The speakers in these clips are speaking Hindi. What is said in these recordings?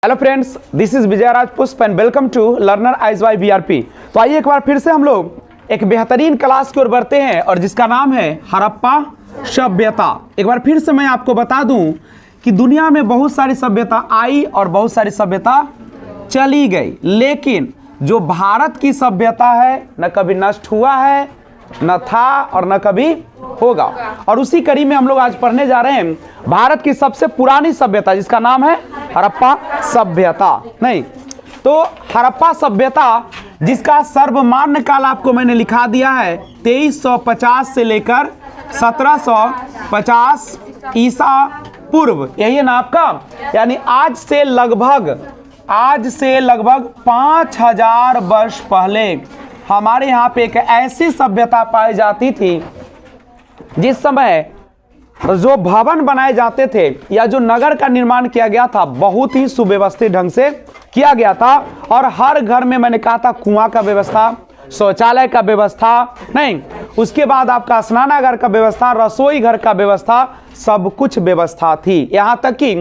Hello friends, this is Vijay Raj Pushp and welcome to learner eyes Y BRP. तो आइए एक बार फिर से हम लोग एक बेहतरीन क्लास की ओर बढ़ते हैं और जिसका नाम है हड़प्पा सभ्यता। एक बार फिर से मैं आपको बता दूं कि दुनिया में बहुत सारी सभ्यता आई और बहुत सारी सभ्यता चली गई, लेकिन जो भारत की सभ्यता है न कभी नष्ट हुआ है, न था और न कभी होगा। और उसी कड़ी में हम लोग आज पढ़ने जा रहे हैं भारत की सबसे पुरानी सभ्यता जिसका नाम है हड़प्पा सभ्यता। नहीं तो हड़प्पा सभ्यता जिसका सर्वमान्य काल आपको मैंने लिखा दिया है 2350 से लेकर 1750 ईसा पूर्व, यही है ना आपका। यानी आज से लगभग 5000 वर्ष पहले हमारे यहाँ पे एक ऐसी सभ्यता पाई जाती थी जिस समय जो भवन बनाए जाते थे या जो नगर का निर्माण किया गया था बहुत ही सुव्यवस्थित ढंग से किया गया था। और हर घर में मैंने कहा था कुआं का व्यवस्था, शौचालय का व्यवस्था, नहीं उसके बाद आपका स्नानागार का व्यवस्था, रसोई घर का व्यवस्था, सब कुछ व्यवस्था थी। यहाँ तक कि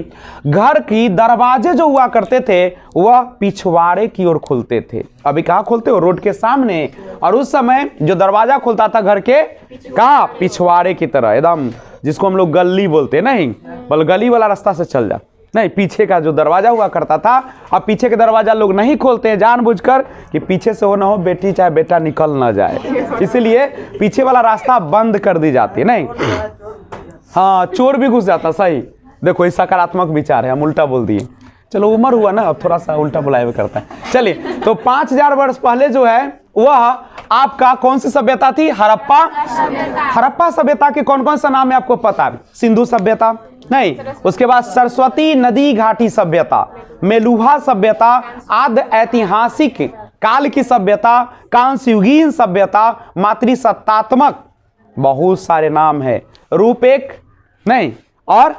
घर की दरवाजे जो हुआ करते थे वह पिछवाड़े की ओर खुलते थे। अभी कहाँ खोलते हो? रोड के सामने। और उस समय जो दरवाजा खुलता था घर के कहाँ? पिछवाड़े की तरह, एकदम जिसको हम लोग गली बोलते, नहीं बल गली वाला रास्ता से चल जा, नहीं पीछे का जो दरवाजा हुआ करता था। अब पीछे के दरवाजा लोग नहीं खोलते हैं जानबूझकर कि पीछे से हो ना हो बेटी चाहे बेटा निकल ना जाए, इसीलिए पीछे वाला रास्ता बंद कर दी जाती है। नहीं हाँ, चोर भी घुस जाता। सही देखो, ये सकारात्मक विचार है, हम उल्टा बोल दिए। चलो उम्र हुआ ना, अब थोड़ा सा उल्टा बुलाए हुए करता है। चलिए, तो 5000 वर्ष पहले जो है वह आपका कौन सी सभ्यता थी? हड़प्पा सभ्यता के कौन कौन सा नाम है आपको पता है? सिंधु सभ्यता, नहीं उसके बाद सरस्वती नदी घाटी सभ्यता, मेलुहा सभ्यता, आद्य ऐतिहासिक काल की सभ्यता, कांस्ययुगीन सभ्यता, मातृसत्तात्मक, बहुत सारे नाम है। रूप एक, नहीं और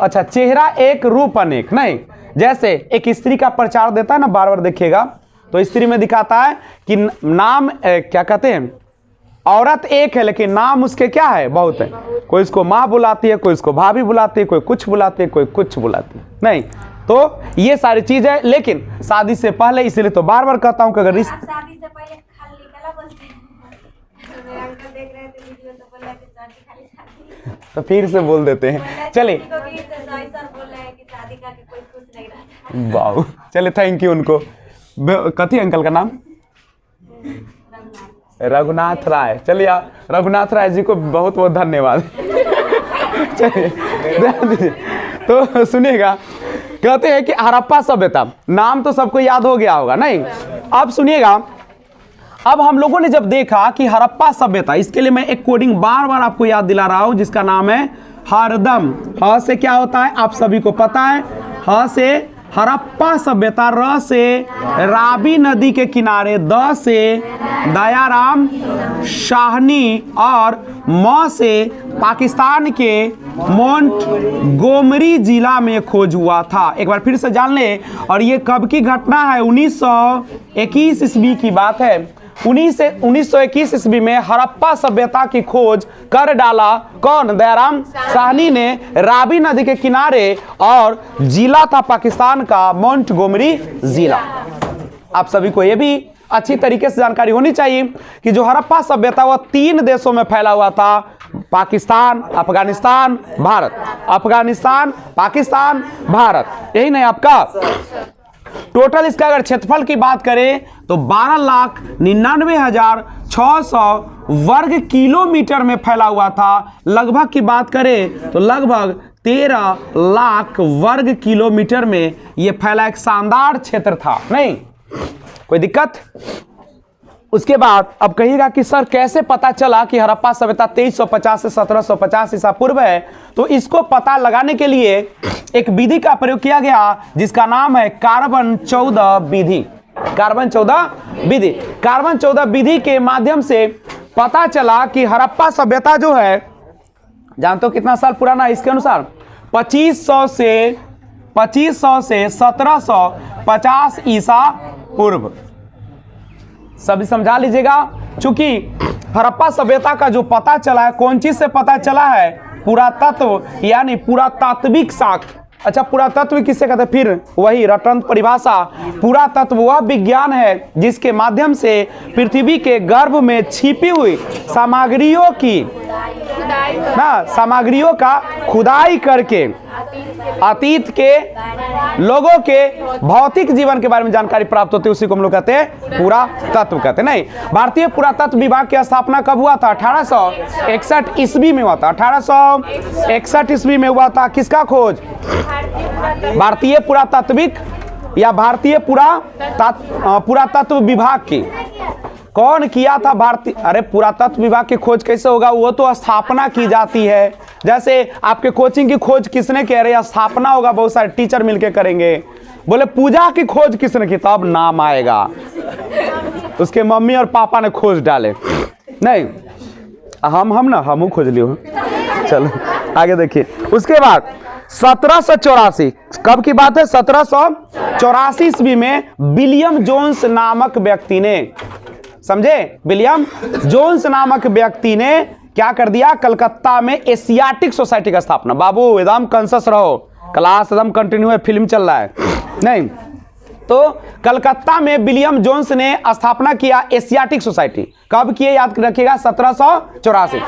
अच्छा चेहरा एक रूप अनेक, नहीं जैसे एक स्त्री का प्रचार देता है ना, बार बार देखिएगा तो स्त्री में दिखाता है कि नाम क्या कहते हैं, औरत एक है लेकिन नाम उसके क्या है? बहुत है। कोई इसको माँ बुलाती है, कोई इसको भाभी बुलाती है, कोई कुछ बुलाती है, कोई कुछ बुलाती है। नहीं तो ये सारी चीज है, लेकिन शादी से पहले, इसलिए तो बार बार कहता हूं कि अगर शादी से पहले खाली निकला बोलते हैं। मेरे अंकल देख रहे थे वीडियो तो बोल रहे थे शादी तो फिर से बोल देते हैं। चलिए वाह, चलिए थैंक यू उनको। कथी अंकल का नाम? रघुनाथ राय। चलिए रघुनाथ राय जी को बहुत बहुत धन्यवाद। चलिए तो सुनिएगा, कहते हैं कि हड़प्पा सभ्यता, नाम तो सबको याद हो गया होगा, नहीं अब सुनिएगा। अब हम लोगों ने जब देखा कि हड़प्पा सभ्यता, इसके लिए मैं एक कोडिंग बार बार आपको याद दिला रहा हूं जिसका नाम है हरदम। ह से क्या होता है आप सभी को पता है? ह से हड़प्पा सभ्यता, र से रावी नदी के किनारे, द से दयाराम शाहनी और म से पाकिस्तान के मोंटगोमरी जिला में खोज हुआ था। एक बार फिर से जान ले। और ये कब की घटना है? 1921 ईस्वी की बात है। 1921 ईस्वी में हड़प्पा सभ्यता की खोज कर डाला कौन? दयाराम साहनी ने, रावी नदी के किनारे, और जिला था पाकिस्तान का मोंटगोमरी जिला। आप सभी को यह भी अच्छी तरीके से जानकारी होनी चाहिए कि जो हड़प्पा सभ्यता वह 3 देशों में फैला हुआ था, पाकिस्तान, अफगानिस्तान, भारत। अफगानिस्तान, पाकिस्तान, भारत, यही नहीं आपका। टोटल इसका अगर क्षेत्रफल की बात करें तो 12,99,600 वर्ग किलोमीटर में फैला हुआ था। लगभग की बात करें तो लगभग 13 लाख वर्ग किलोमीटर में यह फैला एक शानदार क्षेत्र था। नहीं कोई दिक्कत? उसके बाद अब कहिएगा कि सर कैसे पता चला कि हड़प्पा सभ्यता 2350 से 1750 ईसा पूर्व है? तो इसको पता लगाने के लिए एक विधि का प्रयोग किया गया जिसका नाम है कार्बन 14 विधि। कार्बन 14 विधि। कार्बन 14 विधि के माध्यम से पता चला कि हड़प्पा सभ्यता जो है, जानते हो कितना साल पुराना है? इसके अनुसार 2500 से 1750 ईसा पूर्व। सभी समझा लीजिएगा, चूंकि हड़प्पा सभ्यता का जो पता चला है, कौन चीज से पता चला है? पुरातत्व यानी पुरातात्विक साक्ष्य। अच्छा, पुरातत्व किससे कहते हैं? फिर वही रटंत परिभाषा, पुरातत्व वह विज्ञान है जिसके माध्यम से पृथ्वी के गर्भ में छिपी हुई सामग्रियों की सामग्रियों का खुदाई करके अतीत के लोगों के भौतिक जीवन के बारे में जानकारी प्राप्त होती है, उसी को हम लोग कहते हैं पुरातत्व कहते हैं। नहीं, भारतीय पुरातत्व विभाग की स्थापना कब हुआ था? 1861 ईस्वी में हुआ था। 1861 ईस्वी में हुआ था। किसका खोज? भारतीय पुरातात्विक या भारतीय पुरातत्व विभाग की। कौन किया था? भारतीय। अरे पुरातत्व विभाग की खोज कैसे होगा? वो तो स्थापना की जाती है। जैसे आपके कोचिंग की खोज किसने की? अरे स्थापना होगा, बहुत सारे टीचर मिलके करेंगे। बोले पूजा की खोज किसने की? तब नाम आएगा, उसके मम्मी और पापा ने खोज डाले। नहीं, हम खोज लियो। चलो आगे देखिए। उसके बाद 1784, कब की बात है? 1784 ईस्वी में विलियम जोन्स नामक व्यक्ति ने, समझे, विलियम जोन्स नामक व्यक्ति ने क्या कर दिया? कलकत्ता में एशियाटिक सोसाइटी का स्थापना। बाबू एकदम कॉन्शियस रहो, क्लास एकदम कंटिन्यू है, फिल्म चल रहा है। नहीं तो कलकत्ता में विलियम जोन्स ने स्थापना किया एशियाटिक सोसाइटी। कब किए? याद रखिएगा, 1784।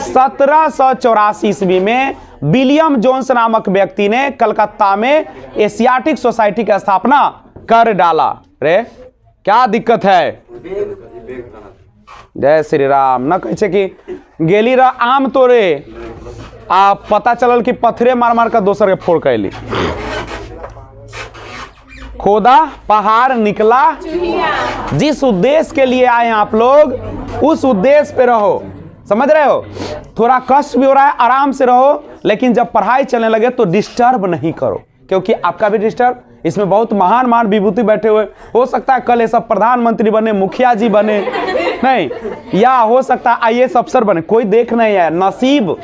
1784 ईस्वी में विलियम जोन्स नामक व्यक्ति ने कलकत्ता में एशियाटिक सोसाइटी की स्थापना कर डाला। रे क्या दिक्कत है? जय श्री राम। न कैसे कि गेली रहा आम तोरे आ पता चलल कि पत्थरे मार मार कर दोसर के फोड़ कैली। खोदा पहाड़ निकला। जिस उद्देश्य के लिए आए हैं आप लोग, उस उद्देश्य पे रहो। समझ रहे हो? थोड़ा कष्ट भी हो रहा है, आराम से रहो, लेकिन जब पढ़ाई चलने लगे तो डिस्टर्ब नहीं करो, क्योंकि आपका भी डिस्टर्ब, इसमें बहुत महान महान विभूति बैठे हुए। हो सकता है कल ये सब प्रधानमंत्री बने, मुखिया जी बने, नहीं, या हो सकता है आईएएस अफसर बने, कोई देख नहीं है। नसीब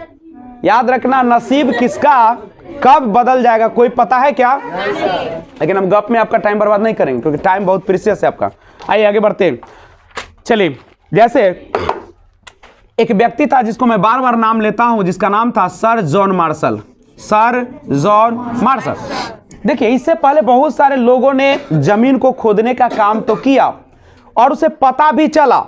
याद रखना, नसीब किसका कब बदल जाएगा कोई पता है क्या? लेकिन हम गप में आपका टाइम बर्बाद नहीं करेंगे, क्योंकि टाइम बहुत प्रीशियस है आपका। आइए आगे बढ़ते हैं। चलिए, जैसे एक व्यक्ति था जिसको मैं बार बार नाम लेता हूं, जिसका नाम था sir John Marshall. Sir John Marshall. देखिए, इससे पहले बहुत सारे लोगों ने जमीन को खोदने का काम तो किया और उसे पता भी चला,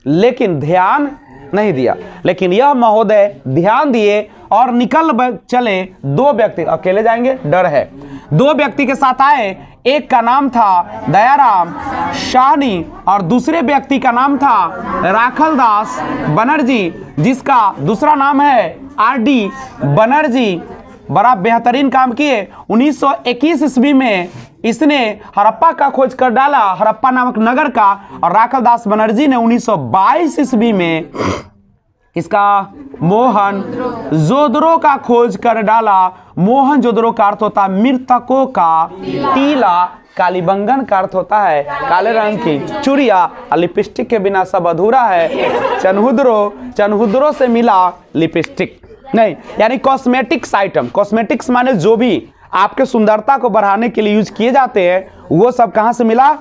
लेकिन ध्यान नहीं दिया। लेकिन यह महोदय ध्यान दिए और निकल चले। दो व्यक्ति, अकेले जाएंगे डर है, दो व्यक्ति के साथ आए। एक का नाम था दयाराम साहनी और दूसरे व्यक्ति का नाम था राखलदास बनर्जी, जिसका दूसरा नाम है आरडी बनर्जी। बड़ा बेहतरीन काम किए। 1921 ईस्वी में इसने हड़प्पा का खोज कर डाला, हड़प्पा नामक नगर का। और राखलदास बनर्जी ने 1922 ईस्वी में इसका मोहनजोदड़ो का खोज कर डाला। मोहनजोदड़ो का अर्थ होता है मृतकों का टीला, कालीबंगन का अर्थ होता है काले रंग की चूड़िया, और लिपस्टिक के बिना सब अधूरा है। चनहुद्रो से मिला लिपस्टिक, नहीं, यानी कॉस्मेटिक्स आइटम। कॉस्मेटिक्स माने जो भी आपके सुंदरता को बढ़ाने के लिए यूज किए जाते हैं, वो सब कहां से मिला?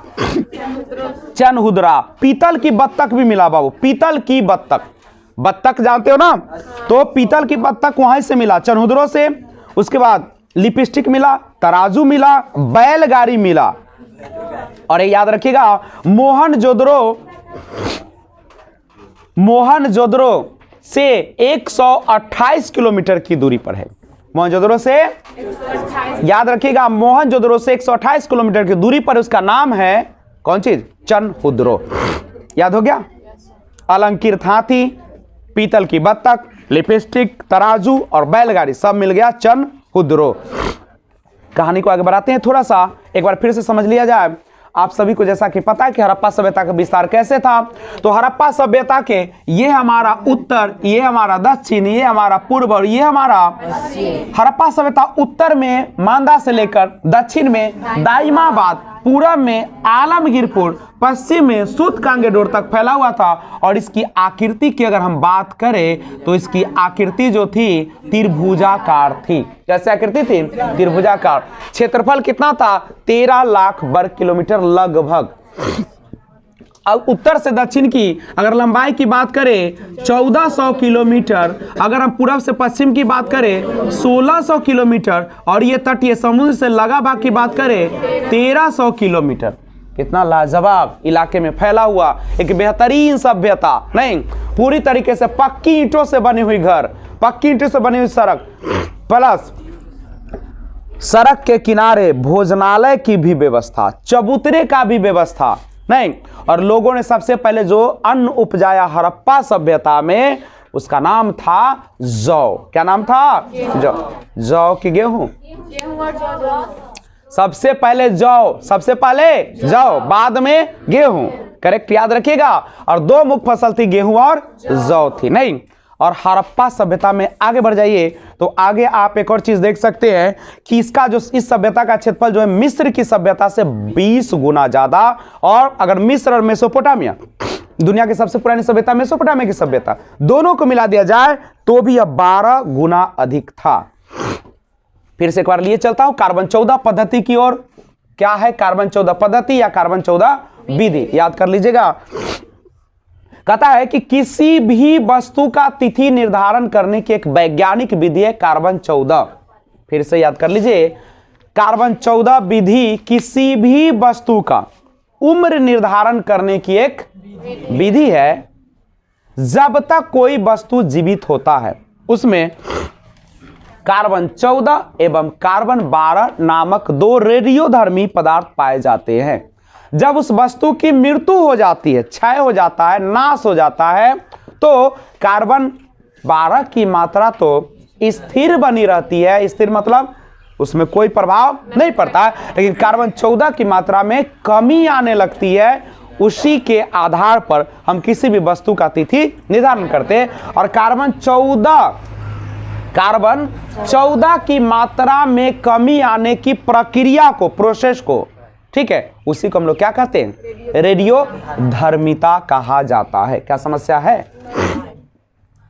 चनहुद्रा। पीतल की बत्तख भी मिला बाबू, पीतल की बत्तख, बत्तख जानते हो ना, तो पीतल की बत्तख वहां से मिला, चनहुद्रो से। उसके बाद लिपस्टिक मिला, तराजू मिला, बैलगाड़ी मिला। और याद रखिएगा, मोहनजोदड़ो से 128 किलोमीटर की दूरी पर है। मोहनजोदड़ो से, याद रखिएगा, मोहनजोदड़ो से 128 किलोमीटर की दूरी पर उसका नाम है कौन चीज? चनहुद्रो। याद हो गया? अलंकृत हाथी, पीतल की बत्तख, लिपस्टिक, तराजू और बैलगाड़ी, सब मिल गया चनहुद्रो। कहानी को आगे बढ़ाते हैं थोड़ा सा, एक बार फिर से समझ लिया जाए। आप सभी को जैसा कि पता है कि हड़प्पा सभ्यता का विस्तार कैसे था, तो हड़प्पा सभ्यता के ये हमारा उत्तर, ये हमारा दक्षिण, ये हमारा पूर्व और ये हमारा हड़प्पा सभ्यता उत्तर में मांदा से लेकर दक्षिण में दाइमाबाद, पूरब में आलमगीरपुर, पश्चिम में सूतकांगेडोर तक फैला हुआ था। और इसकी आकृति की अगर हम बात करें तो इसकी आकृति जो थी त्रिभुजाकार थी। कैसे आकृति थी? त्रिभुजाकार। क्षेत्रफल कितना था? 13 लाख वर्ग किलोमीटर लगभग। अब उत्तर से दक्षिण की अगर लंबाई की बात करें 1400 किलोमीटर, अगर हम पूर्व से पश्चिम की बात करें 1600 किलोमीटर, और ये तटीय समुद्र से लगा भाग की बात करें 1300 किलोमीटर। कितना लाजवाब इलाके में फैला हुआ एक बेहतरीन सभ्यता। नहीं, पूरी तरीके से पक्की ईंटों से बनी हुई घर, पक्की ईंटों से बनी हुई सड़क, प्लस सड़क के किनारे भोजनालय की भी व्यवस्था, चबूतरे का भी व्यवस्था। नहीं, और लोगों ने सबसे पहले जो अन्न उपजाया हड़प्पा सभ्यता में, उसका नाम था जौ। क्या नाम था? जौ। जौ की गेहूं, सबसे पहले जौ, सबसे पहले जौ, बाद में गेहूं। करेक्ट, याद रखिएगा। और दो मुख्य फसल थी, गेहूं और जौ थी। नहीं, और हड़प्पा सभ्यता में आगे बढ़ जाइए तो आगे आप एक और चीज देख सकते हैं कि इसका जो इस सभ्यता का क्षेत्रफल जो है मिस्र की सभ्यता से 20 गुना ज्यादा। और अगर मिस्र और मेसोपोटामिया, दुनिया की सबसे पुरानी सभ्यता मेसोपोटामिया की सभ्यता, दोनों को मिला दिया जाए तो भी यह 12 गुना अधिक था। फिर से एक बार लिए चलता हूं कार्बन 14 पद्धति की ओर। क्या है कार्बन 14 पद्धति या कार्बन 14 विधि? याद कर लीजिएगा। कहता है कि किसी भी वस्तु का तिथि निर्धारण करने की एक वैज्ञानिक विधि है कार्बन 14। फिर से याद कर लीजिए, कार्बन 14 विधि किसी भी वस्तु का उम्र निर्धारण करने की एक विधि है जब तक कोई वस्तु जीवित होता है। उसमें कार्बन 14 एवं कार्बन 12 नामक दो रेडियोधर्मी पदार्थ पाए जाते हैं। जब उस वस्तु की मृत्यु हो जाती है, क्षय हो जाता है, नाश हो जाता है, तो कार्बन 12 की मात्रा तो स्थिर बनी रहती है। स्थिर मतलब उसमें कोई प्रभाव नहीं पड़ता है, लेकिन कार्बन 14 की मात्रा में कमी आने लगती है। उसी के आधार पर हम किसी भी वस्तु का तिथि निर्धारण करते हैं। और कार्बन 14 की मात्रा में कमी आने की प्रक्रिया को, प्रोसेस को, ठीक है, उसी को हम लोग क्या कहते हैं? रेडियोधर्मिता कहा जाता है। क्या समस्या है?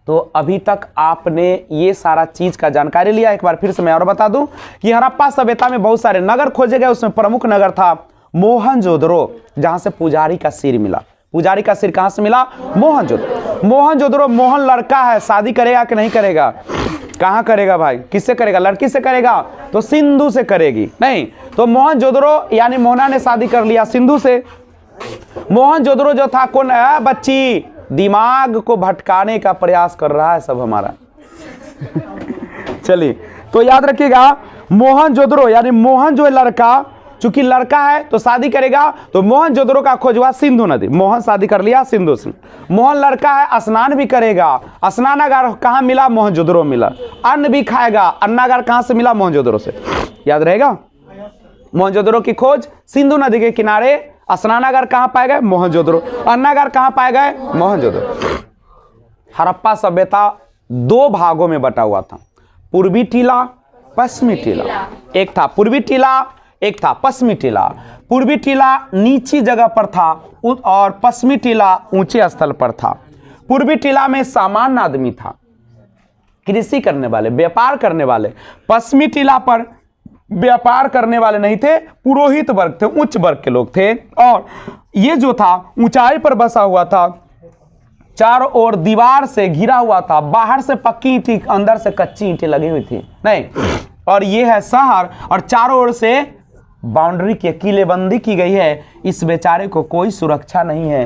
तो अभी तक आपने ये सारा चीज का जानकारी लिया। एक बार फिर से मैं और बता दूं कि हड़प्पा सभ्यता में बहुत सारे नगर खोजे गए। उसमें प्रमुख नगर था मोहनजोदड़ो, जहां से पुजारी का सिर मिला। पुजारी का सिर कहां से मिला? मोहनजोदड़ो। मोहनजोदड़ो, मोहन लड़का है, शादी करेगा कि नहीं करेगा? कहां करेगा भाई? किससे करेगा? लड़की से करेगा तो सिंधु से करेगी। नहीं, तो मोहनजोदड़ो यानी मोहना ने शादी कर लिया सिंधु से। मोहनजोदड़ो जो था, कौन है? बच्ची दिमाग को भटकाने का प्रयास कर रहा है सब हमारा। चलिए, तो याद रखिएगा मोहनजोदड़ो यानी मोहन जो है लड़का, चूंकि लड़का है तो शादी करेगा, तो मोहनजोदड़ो का खोज हुआ सिंधु नदी। मोहन शादी कर लिया सिंधु से। मोहन लड़का है, स्नान भी करेगा। स्नानागार कहां मिला? मोहनजोदड़ो मिला। अन्न भी खाएगा, अन्नागार कहां से मिला? मोहनजोदड़ो से। याद रहेगा, मोहनजोदड़ो की खोज सिंधु नदी के किनारे। स्नानागार कहां पाए गए? मोहनजोदड़ो। अन्नागार कहां पाए गए? मोहनजोदड़ो। हड़प्पा सभ्यता दो भागों में बटा हुआ था, पूर्वी टीला, पश्चिमी टीला। एक था पूर्वी टीला, एक था पश्चिमी टीला। पूर्वी टीला नीची जगह पर था और पश्चिमी टीला ऊंचे स्थल पर था। पूर्वी टीला में सामान्य आदमी था, कृषि करने वाले, व्यापार करने वाले। पश्चिमी टीला पर व्यापार करने वाले नहीं थे, पुरोहित वर्ग थे, उच्च वर्ग के लोग थे। और ये जो था ऊंचाई पर बसा हुआ था, चारों ओर दीवार से घिरा हुआ था। बाहर से पक्की ईंटें, अंदर से कच्ची ईंटें लगी हुई थी। नहीं, और ये है शहर, और चारों ओर से बाउंड्री की किलेबंदी की गई है। इस बेचारे को कोई सुरक्षा नहीं है।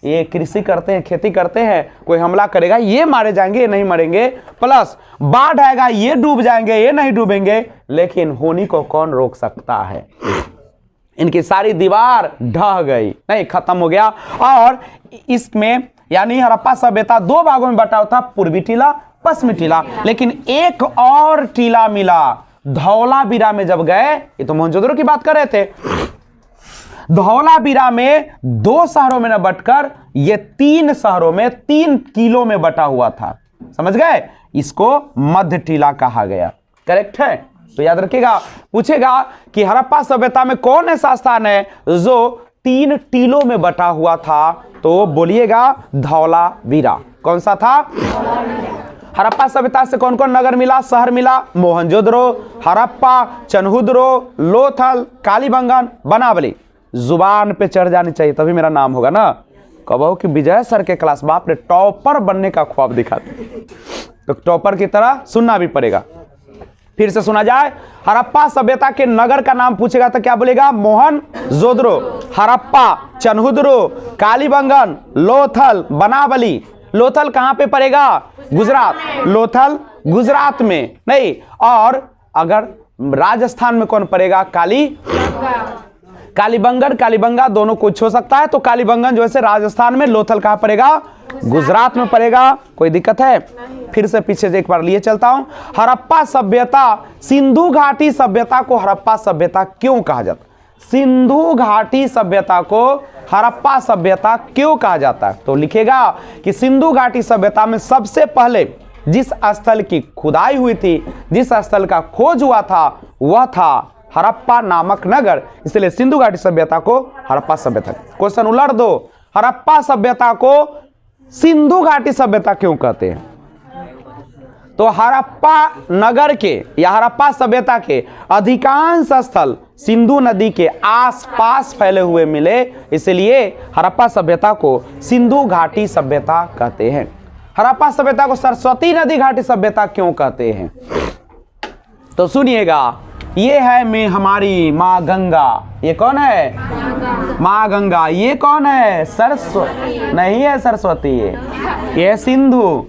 ये कृषि करते हैं, खेती करते हैं, कोई हमला करेगा ये मारे जाएंगे, ये नहीं मरेंगे। प्लस बाढ़ आएगा ये डूब जाएंगे, ये नहीं डूबेंगे। लेकिन होनी को कौन रोक सकता है? इनकी सारी दीवार ढह गई, नहीं, खत्म हो गया। और इसमें यानी हड़प्पा सभ्यता दो भागों में बटा था, पूर्वी टीला, पश्चिमी टीला। लेकिन एक और टीला मिला धौलावीरा में जब गए। ये तो मोहनजोदड़ो की बात कर रहे थे। धौलावीरा में दो शहरों में न बटकर ये 3 शहरों में 3 किलो में बटा हुआ था। समझ गए? इसको मध्य टीला कहा गया। करेक्ट है? तो याद रखिएगा, पूछेगा कि हड़प्पा सभ्यता में कौन ऐसा स्थान है जो 3 टीलों में बटा हुआ था, तो बोलिएगा धौलावीरा। कौन सा था? हड़प्पा सभ्यता से कौन कौन नगर मिला, शहर मिला? मोहनजोदड़ो, हड़प्पा, चनहुद्रो, लोथल, कालीबंगन, बनावली। जुबान पे चढ़ जानी चाहिए तभी मेरा नाम होगा ना। कहो कि विजय सर के क्लास, बाप रे टॉपर बनने का ख्वाब दिखाते, तो टॉपर की तरह सुनना भी पड़ेगा। फिर से सुना जाए, हड़प्पा सभ्यता के नगर का नाम पूछेगा तो क्या बोलेगा? मोहनजोदड़ो, हड़प्पा, चनहुदरो, कालीबंगन, लोथल, बनावली। लोथल कहां पे पड़ेगा? गुजरात। लोथल गुजरात में नहीं। और अगर राजस्थान में कौन पड़ेगा? कालीबंगन, कालीबंगा दोनों कुछ हो सकता है। तो कालीबंगन जो है राजस्थान में, लोथल कहां पड़ेगा? गुजरात में पड़ेगा। कोई दिक्कत है? फिर से पीछे से एक बार लिए चलता हूं। हड़प्पा सभ्यता, सिंधु घाटी सभ्यता को हड़प्पा सभ्यता क्यों कहा जाता? सिंधु घाटी सभ्यता को हड़प्पा सभ्यता क्यों कहा जाता है? तो लिखेगा कि सिंधु घाटी सभ्यता में सबसे पहले जिस स्थल की खुदाई हुई थी, जिस स्थल का खोज हुआ था, वह था हड़प्पा नामक नगर, इसलिए सिंधु घाटी सभ्यता को हड़प्पा सभ्यता। क्वेश्चन उलट दो, हड़प्पा सभ्यता को सिंधु घाटी सभ्यता क्यों कहते हैं? तो हड़प्पा नगर के या हड़प्पा सभ्यता के अधिकांश स्थल सिंधु नदी के आसपास फैले हुए मिले, इसलिए हड़प्पा सभ्यता को सिंधु घाटी सभ्यता कहते हैं। हड़प्पा सभ्यता को सरस्वती नदी घाटी सभ्यता क्यों कहते हैं? तो सुनिएगा, ये है में हमारी माँ गंगा। ये कौन है? माँ गंगा। ये कौन है? सरस्वती नहीं है, सरस्वती है, ये सिंधु।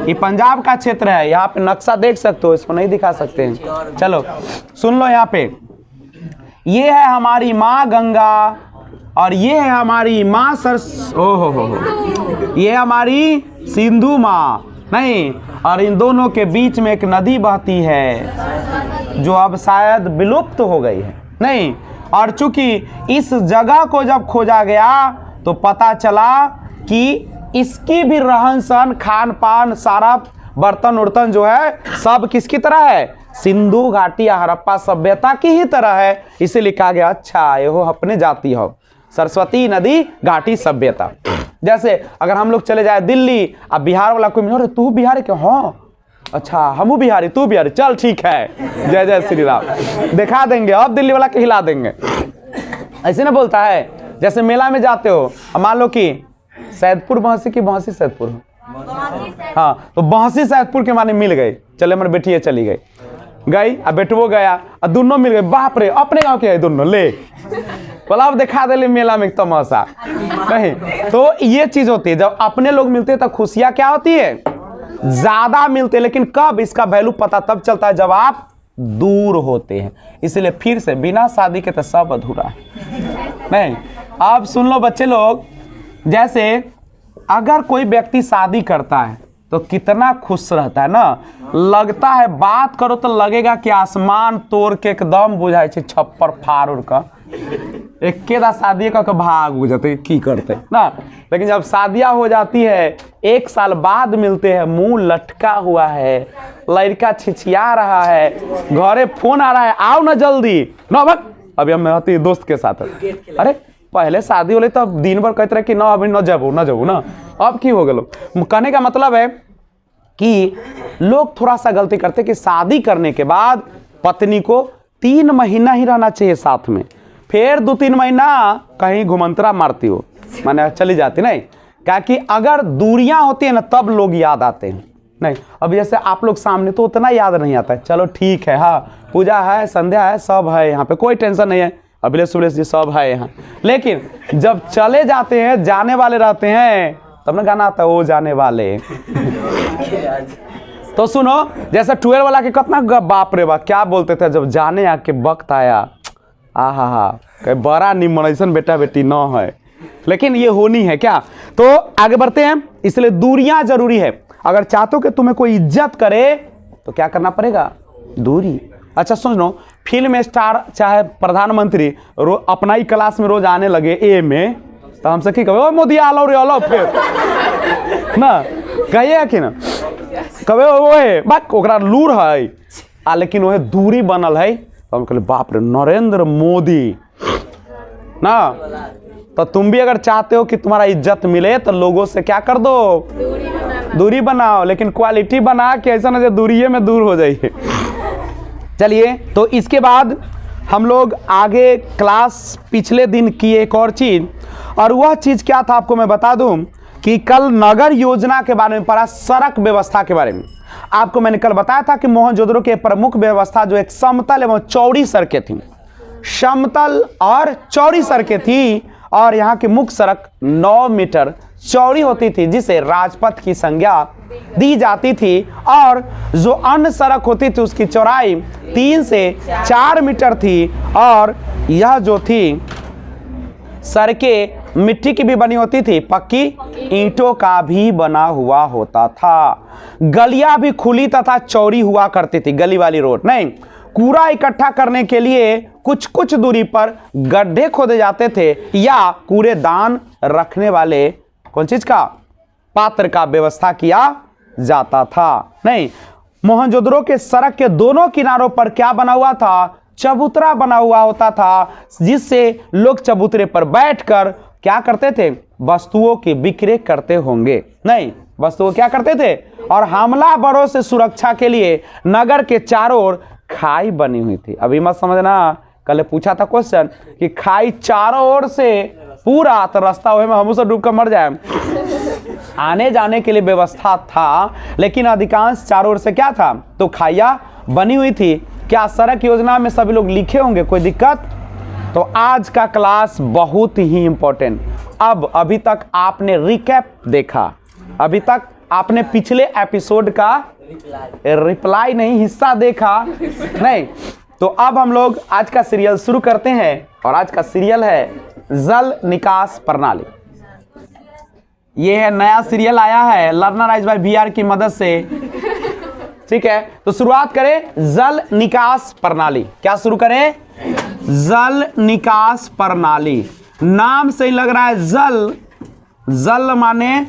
ये पंजाब का क्षेत्र है। यहाँ पे नक्शा देख सकते हो, इसको नहीं दिखा सकते हैं। चलो सुन लो, यहाँ पे ये है हमारी माँ गंगा और ये है हमारी माँ ये हमारी सिंधु माँ नहीं। और इन दोनों के बीच में एक नदी बहती है जो अब शायद विलुप्त हो गई है नहीं। और चूंकि इस जगह को जब खोजा गया तो पता चला कि इसकी भी रहन सहन, खान पान, सारा बर्तन उर्तन जो है सब किसकी तरह है? सिंधु घाटी या हड़प्पा सभ्यता की ही तरह है। इसीलिए कहा गया अच्छा ये हो अपने जाति हो, सरस्वती नदी घाटी सभ्यता। जैसे अगर हम लोग चले जाए दिल्ली, अब बिहार वाला कोई मिले, तू बिहारी क्यों? हाँ अच्छा, हमू बिहारी, तू बिहारी, चल ठीक है, जय जय श्री राम, दिखा देंगे, अब दिल्ली वाला के हिला देंगे। ऐसे ना बोलता है। जैसे मेला में जाते हो, मान लो कि सैदपुर बहसी की बहसी सैदपुर हो, हाँ, तो बहसी सैदपुर के माने मिल गए, चले हमारे बेटिया चली गई, गई अब बेटवो गया और दोनों मिल गए, बाप रे अपने गांव के है दोनों, ले बोला अब दिखा दे मेला में तमाशा नहीं। तो ये चीज होती है, जब अपने लोग मिलते हैं तो खुशियां क्या होती है? ज्यादा मिलते हैं। लेकिन कब इसका वैल्यू पता तब चलता है जब आप दूर होते हैं। इसलिए फिर से बिना शादी के तो सब अधूरा है नहीं। आप सुन लो बच्चे लोग, जैसे अगर कोई व्यक्ति शादी करता है तो कितना खुश रहता है ना, लगता है बात करो तो लगेगा कि आसमान तोड़ के एकदम बुझाई छे छप्पर फाड़ उड़ का एकेदा शादी का भाग बुझते की करते ना। लेकिन जब शादियां हो जाती है, एक साल बाद मिलते हैं, मुंह लटका हुआ है, लड़का छिछिया रहा है, घरे फोन आ रहा है, आओ ना जल्दी ना, भग अभी हम आती दोस्त के साथ। अरे पहले शादी होले तो दिन भर कहते रहे कि ना अभी न जाबू ना, अब की हो गए। कहने का मतलब है कि लोग थोड़ा सा गलती करते कि शादी करने के बाद पत्नी को 3 महीना ही रहना चाहिए साथ में, फिर 2-3 महीना कहीं घुमंतरा मारती हो, माने चली जाती नहीं। क्या कि अगर दूरियां होती है ना तब लोग याद आते हैं नहीं। अब जैसे आप लोग सामने तो उतना याद नहीं आता है, चलो ठीक है, हाँ पूजा है, संध्या है, सब है यहाँ पे, कोई टेंशन नहीं है, अभिलेष सुरेश जी सब है यहाँ। लेकिन जब चले जाते हैं, जाने वाले रहते हैं, तब ना गाना आता है वो जाने वाले तो सुनो, जैसे 12 वाला के कितना बाप रे बाप क्या बोलते थे जब जाने आके वक्त आया, हा बड़ा निमन ऐसा बेटा बेटी न है, लेकिन ये होनी है क्या। तो आगे बढ़ते हैं। इसलिए दूरियां जरूरी है। अगर चाहते हो कि तुम्हें कोई इज्जत करे तो क्या करना पड़ेगा? दूरी। अच्छा सुनो, फिल्म स्टार चाहे प्रधानमंत्री अपना ही क्लास में रोज आने लगे ए में, तो हमसे की कहे मोदी आलो रे आलो फिर ना कहिए कि ना कहे ओए बाक ओकरा लूर है आ, लेकिन वह दूरी बनल है। तो हम कहले बाप रे नरेंद्र मोदी ना। तो तुम भी अगर चाहते हो कि तुम्हारा इज्जत मिले तो लोगों से क्या कर दो? दूरी बनाओ, लेकिन क्वालिटी बना के ऐसा ना दूरी में दूर हो जाइए। चलिए, तो इसके बाद हम लोग आगे क्लास पिछले दिन की एक और चीज, और वह चीज क्या था आपको मैं बता दूं कि कल नगर योजना के बारे में पढ़ा, सड़क व्यवस्था के बारे में आपको मैंने कल बताया था कि मोहनजोदड़ो के प्रमुख व्यवस्था जो एक समतल एवं चौड़ी सड़कें थी, समतल और चौड़ी सड़कें थी, और यहाँ की मुख्य सड़क 9 मीटर चौड़ी होती थी जिसे राजपथ की संज्ञा दी जाती थी, और जो अन्य सड़क होती थी उसकी चौड़ाई 3 से 4 मीटर थी, और यह जो थी सड़कें मिट्टी की भी बनी होती थी, पक्की ईंटों का भी बना हुआ होता था। गलियां भी खुली तथा चौड़ी हुआ करती थी, गली वाली रोड नहीं। कूड़ा इकट्ठा करने के लिए कुछ कुछ दूरी पर गड्ढे खोदे जाते थे या कूड़ेदान रखने वाले कौन चीज का पात्र का व्यवस्था किया जाता था। नहीं, मोहनजोदड़ो के सड़क के दोनों किनारों पर क्या बना हुआ था? चबूतरा बना हुआ होता था, जिससे लोग चबूतरे पर बैठकर क्या करते थे? वस्तुओं की बिक्री करते होंगे। नहीं, वस्तुओं क्या करते थे? और हमलावरों से सुरक्षा के लिए नगर के चारों ओर खाई बनी हुई थी। अभी मत समझना, कल पूछा था क्वेश्चन कि खाई चारों ओर से पूरा तो रास्ता हुए में हम उसे डूब कर मर जाए। आने जाने के लिए व्यवस्था था, लेकिन अधिकांश चारों ओर से क्या था? तो खाइया बनी हुई थी। क्या सड़क योजना में सभी लोग लिखे होंगे? कोई दिक्कत? तो आज का क्लास बहुत ही इंपॉर्टेंट। अभी तक आपने रिकैप देखा, अभी तक आपने पिछले एपिसोड का रिप्लाई नहीं हिस्सा देखा नहीं, तो अब हम लोग आज का सीरियल शुरू करते हैं, और आज का सीरियल है जल निकास प्रणाली। ये है नया सीरियल आया है लर्नराइज बाय VR की मदद से, ठीक है। तो शुरुआत करें जल निकास प्रणाली। क्या शुरू करें? जल निकास प्रणाली। नाम से ही लग रहा है जल, जल माने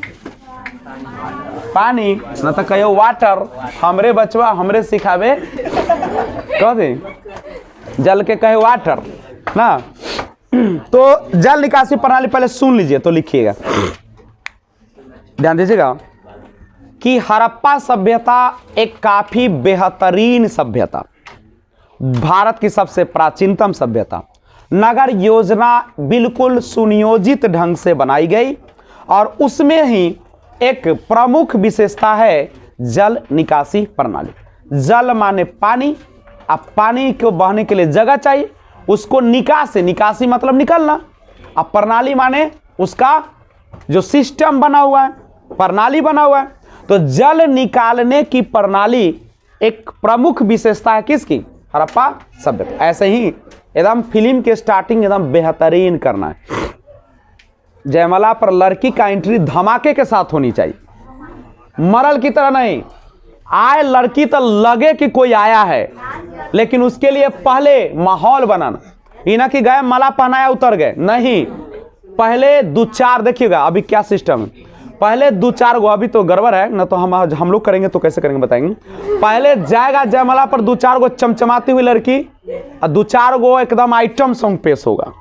पानी, न तो कहो वाटर। हमरे बचवा हमरे सिखावे कह दे जल के कहे वाटर ना। तो जल निकासी प्रणाली पहले सुन लीजिए तो लिखिएगा, ध्यान दीजिएगा कि हड़प्पा सभ्यता एक काफी बेहतरीन सभ्यता, भारत की सबसे प्राचीनतम सभ्यता। नगर योजना बिल्कुल सुनियोजित ढंग से बनाई गई, और उसमें ही एक प्रमुख विशेषता है जल निकासी प्रणाली। जल माने पानी, अब पानी को बहने के लिए जगह चाहिए, उसको निकासी मतलब निकलना। अब प्रणाली माने उसका जो सिस्टम बना हुआ है, प्रणाली बना हुआ है। तो जल निकालने की प्रणाली एक प्रमुख विशेषता है किसकी? हड़प्पा सभ्यता। ऐसे ही एकदम फिल्म के स्टार्टिंग एकदम बेहतरीन करना है। जयमाला पर लड़की का एंट्री धमाके के साथ होनी चाहिए, मरल की तरह नहीं। आए लड़की तो लगे कि कोई आया है, लेकिन उसके लिए पहले माहौल बनाना। इना कि गए माला पहनाया उतर गए, नहीं। पहले 2-4 देखिएगा अभी क्या सिस्टम है। पहले 2-4 गो, अभी तो गड़बड़ है ना, तो हम लोग करेंगे तो कैसे करेंगे बताएंगे। पहले जाएगा जयमाला पर 2-4 गो चमचमाती हुई लड़की, और 2-4 गो एकदम आइटम सॉन्ग पेश होगा।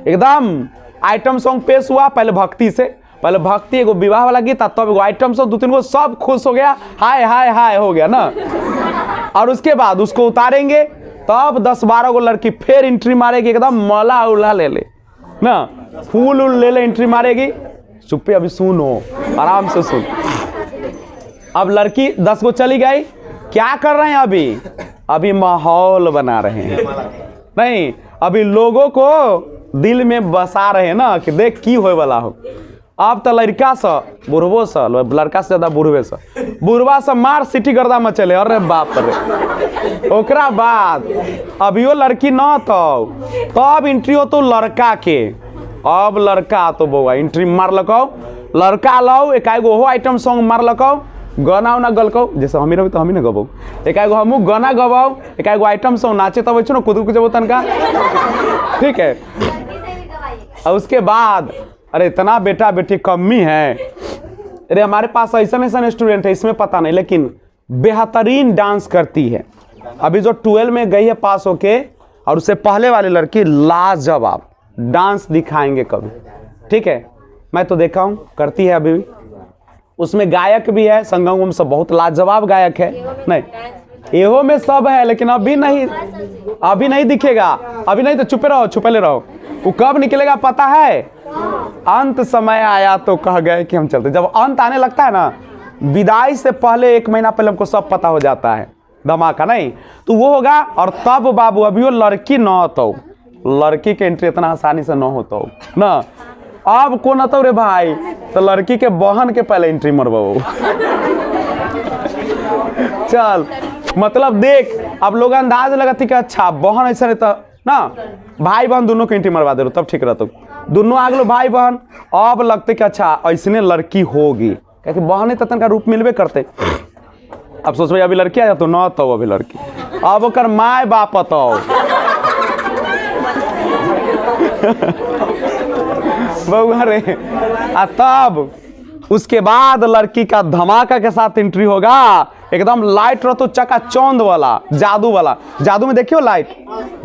एकदम आइटम सॉन्ग पेश हुआ पहले भक्ति से, पहले भक्ति एगो विवाह वाला गीत, तब एगो आइटम सॉन्ग 2-3 गो, सब खुश हो गया, हाय हाय हाय हो गया ना। और उसके बाद उसको उतारेंगे, तब 10-12 गो लड़की फिर एंट्री मारेगी, एकदम मला उला ले ले ना, फूल उल ले ले एंट्री मारेगी। चुप्पे अभी सुनो, आराम से सुन। अब लड़की 10 गो चली गई, क्या कर रहे हैं? अभी माहौल बना रहे हैं, नहीं अभी लोगों को दिल में बसा रहे हैं ना कि देख की होए वाला हो। अब तो लड़का सा बुढ़बो सा, लड़का से ज्यादा बुढ़वा सा मार सिटी गर्दा में चले। अरे बाप रे। ओकरा बाद अभियो लड़की ना तो तब एंट्री हो तो लड़का के। अब लड़का तो बउआ एंट्री मार लको, लड़का लो एकागो हो आइटम सॉन्ग मार लको, गाना उना गलको, जैसे हमी रही तो हमी ना गबो, एकागो हमू गाना गबाओ, एकागो आइटम सॉन्ग नाचे तब ना कुछ कुछ तनका, ठीक है। और उसके बाद अरे इतना बेटा बेटी कमी है, अरे हमारे पास ऐसा स्टूडेंट है, इसमें पता नहीं, लेकिन बेहतरीन डांस करती है। अभी जो 12 में गई है पास होके, और उससे पहले वाली लड़की लाजवाब डांस दिखाएंगे कभी, ठीक है। मैं तो देखा हूँ करती है अभी भी। उसमें गायक भी है, संगम में सब बहुत लाजवाब गायक है। नहीं एहो में सब है, लेकिन अभी नहीं दिखेगा। अभी नहीं तो चुपे रहो, छुपे ले रहो। वो कब निकलेगा पता है? अंत समय आया तो कह गए कि हम चलते। जब अंत आने लगता है ना, विदाई से पहले 1 महीना पहले हमको सब पता हो जाता है, धमाका नहीं तो वो होगा। और तब बाबू अभी वो लड़की न होता, लड़की के एंट्री इतना आसानी से न होता ना। अब कौन आता रे भाई, तो लड़की के बहन के पहले एंट्री मरवाओ। चल मतलब देख, अब लोग अंदाज लगाती कि अच्छा बहन ऐसा नहीं तो ना, भाई बहन दोनों के एंट्री मरवा दे रो, तब ठीक रहता। दोनों आ गए भाई बहन, अब लगते कि अच्छा ऐसने लड़की होगी, क्योंकि बहन तन का रूप मिलवे करते। अब सोच भाई अभी लड़की आ जातो न, तो अभी लड़की अब ओकर माय बाप तो बउआ रे। तब उसके बाद लड़की का धमाका के साथ एंट्री होगा, एकदम लाइट रहतो चकाचौंध वाला, जादू वाला। जादू में देखियो लाइट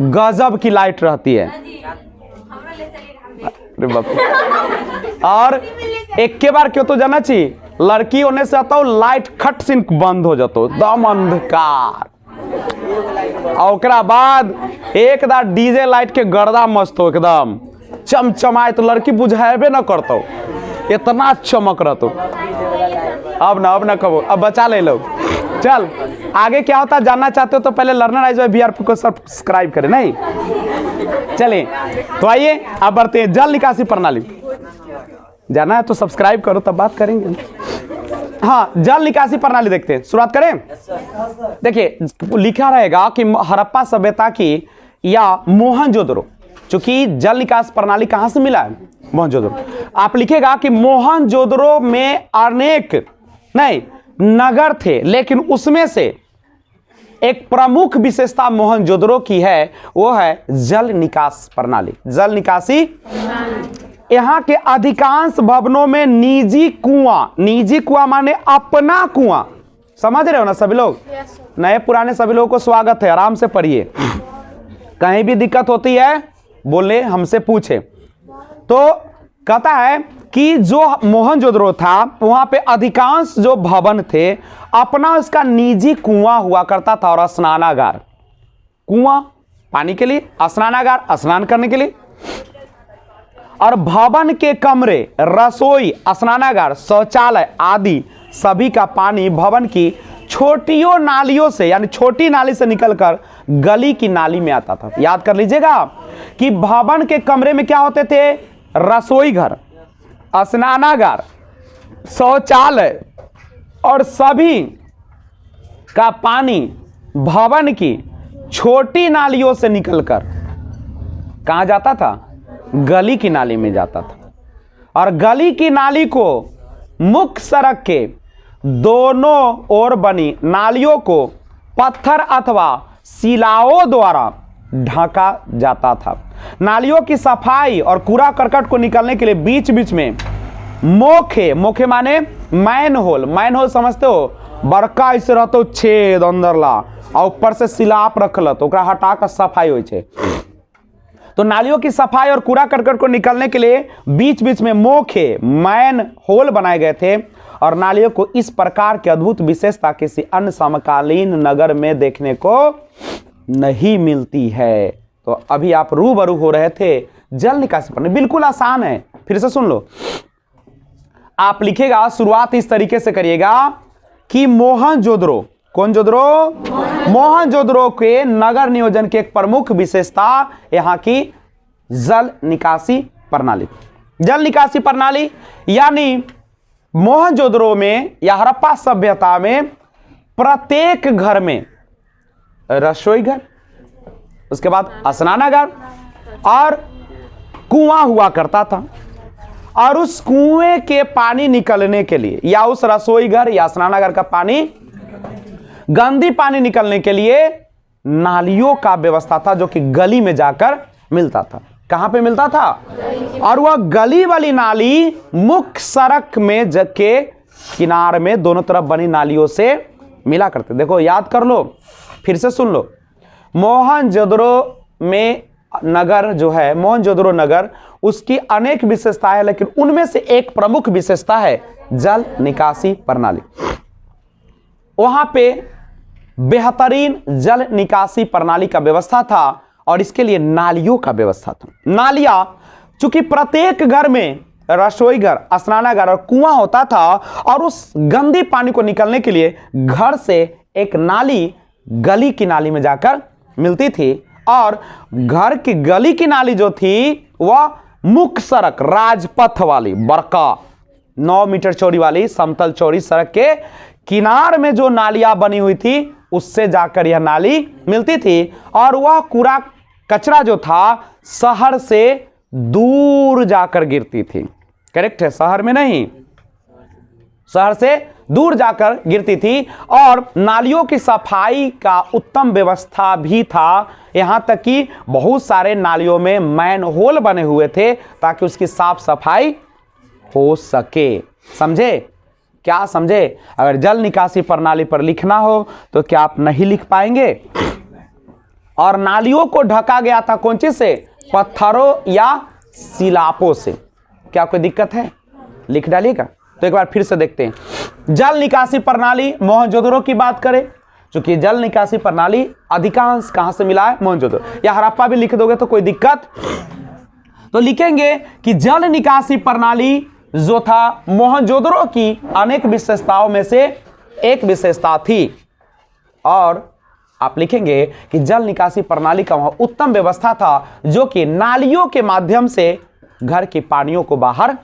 गजब की लाइट रहती है। अरे बाप रे। और एक के बार क्यों तो जाना चाहिए, लड़की होने से आता हो लाइट खट सिंक बंद हो जातो, दम अंधकार। और ओकरा बाद एक दार डीजे लाइट के गर्दा मस्त हो, एकदम चमचमाए तो लड़की बुझाएबे न करतो, इतना चमक रहतो। अब ना कहो, अब बचा ले लो। चल आगे क्या होता है जानना चाहते हो तो पहले लर्नर VRP को सब्सक्राइब करें। नहीं चलिए तो आइए अब बढ़ते हैं जल निकासी प्रणाली। जाना है तो सब्सक्राइब करो, तब बात करेंगे। हाँ, जल निकासी प्रणाली देखते हैं, शुरुआत करें। देखिए लिखा रहेगा कि हड़प्पा सभ्यता की या मोहनजोदड़ो, चूंकि जल निकास प्रणाली कहां से मिला है, मोहनजोदड़ो। आप लिखेगा कि मोहनजोदड़ो में अनेक नहीं नगर थे, लेकिन उसमें से एक प्रमुख विशेषता मोहनजोदड़ो की है, वो है जल निकास प्रणाली। जल निकासी, यहाँ के अधिकांश भवनों में निजी कुआं माने अपना कुआं, समझ रहे हो ना सभी लोग। नए पुराने सभी लोगों को स्वागत है, आराम से पढ़िए, कहीं भी दिक्कत होती है बोले हमसे पूछे। तो कहता है कि जो मोहनजोदड़ो था वहां पे अधिकांश जो भवन थे अपना उसका निजी कुआं हुआ करता था, और स्नानागार, कुआं पानी के लिए, स्नानागार स्नान करने के लिए, और भवन के कमरे, रसोई, स्नानागार, शौचालय आदि सभी का पानी भवन की छोटियों नालियों से, यानी छोटी नाली से निकलकर गली की नाली में आता था। याद कर लीजिएगा कि भवन के कमरे में क्या होते थे, रसोई घर, स्नानागार, शौचालय, और सभी का पानी भवन की छोटी नालियों से निकलकर कहां जाता था, गली की नाली में जाता था। और गली की नाली को मुख्य सड़क के दोनों ओर बनी नालियों को पत्थर अथवा शिलाओं द्वारा ढका जाता था। नालियों की सफाई और कूड़ा करकट को निकालने के लिए बीच बीच में मोखे माने मैन होल समझते हो, बड़का ऐसे रहते छेद अंदर ला, और ऊपर से सिलाप रखल तो हटा कर सफाई हो छे। तो नालियों की सफाई और कूड़ा करकट को निकालने के लिए बीच बीच में मैन होल बनाए गए थे, और नालियों को इस प्रकार की अद्भुत विशेषता किसी अन्य समकालीन नगर में देखने को नहीं मिलती है। तो अभी आप रूबरू हो रहे थे जल निकासी प्रणाली, बिल्कुल आसान है, फिर से सुन लो। आप लिखेगा, शुरुआत इस तरीके से करिएगा कि मोहनजोदड़ो, कौन जोदड़ो, मोहनजोदड़ो के नगर नियोजन की एक प्रमुख विशेषता यहां की जल निकासी प्रणाली। जल निकासी प्रणाली यानी मोहनजोदड़ो में या हड़प्पा सभ्यता में प्रत्येक घर में रसोई घर, उसके बाद स्नानागार और कुआं हुआ करता था, और उस कुएं के पानी निकलने के लिए या उस रसोई घर या स्नानागार का पानी, गंदी पानी निकलने के लिए नालियों का व्यवस्था था, जो कि गली में जाकर मिलता था। कहां पे मिलता था, और वह गली वाली नाली मुख्य सड़क में के किनारे में दोनों तरफ बनी नालियों से मिला करते। देखो याद कर लो, फिर से सुन लो। मोहनजोदड़ो में नगर जो है, मोहनजोदड़ो नगर, उसकी अनेक विशेषताएं है, लेकिन उनमें से एक प्रमुख विशेषता है जल निकासी प्रणाली। वहां पे बेहतरीन जल निकासी प्रणाली का व्यवस्था था, और इसके लिए नालियों का व्यवस्था था। नालियां चूंकि प्रत्येक घर में रसोई घर, स्नानागार और कुआं होता था और उस गंदी पानी को निकलने के लिए घर से एक नाली गली की नाली में जाकर मिलती थी और घर की गली की नाली जो थी वह मुख्य सड़क राजपथ वाली बड़का 9 मीटर चौड़ी वाली समतल चौड़ी सड़क के किनार में जो नालियां बनी हुई थी उससे जाकर यह नाली मिलती थी और वह कूड़ा कचरा जो था शहर से दूर जाकर गिरती थी। करेक्ट है, शहर में नहीं, शहर से दूर जाकर गिरती थी और नालियों की सफाई का उत्तम व्यवस्था भी था। यहां तक कि बहुत सारे नालियों में मैन होल बने हुए थे ताकि उसकी साफ सफाई हो सके। समझे? क्या समझे? अगर जल निकासी प्रणाली पर लिखना हो तो क्या आप नहीं लिख पाएंगे? और नालियों को ढका गया था कौन चीज से? पत्थरों या सिलापों से। क्या कोई दिक्कत है? लिख डालिएगा। तो एक बार फिर से देखते हैं। जल निकासी प्रणाली मोहनजोदड़ो की बात करें, क्योंकि जल निकासी प्रणाली अधिकांश कहां से मिला है? मोहनजोदड़ो। या हड़प्पा भी लिख दोगे तो कोई दिक्कत? तो लिखेंगे कि जल निकासी प्रणाली जो था मोहनजोदड़ो की अनेक विशेषताओं में से एक विशेषता थी। और आप लिखेंगे कि जल निकासी प्रणाली का वहां उत्तम व्यवस्था था जो कि नालियों के माध्यम से घर की पानियों को बाहर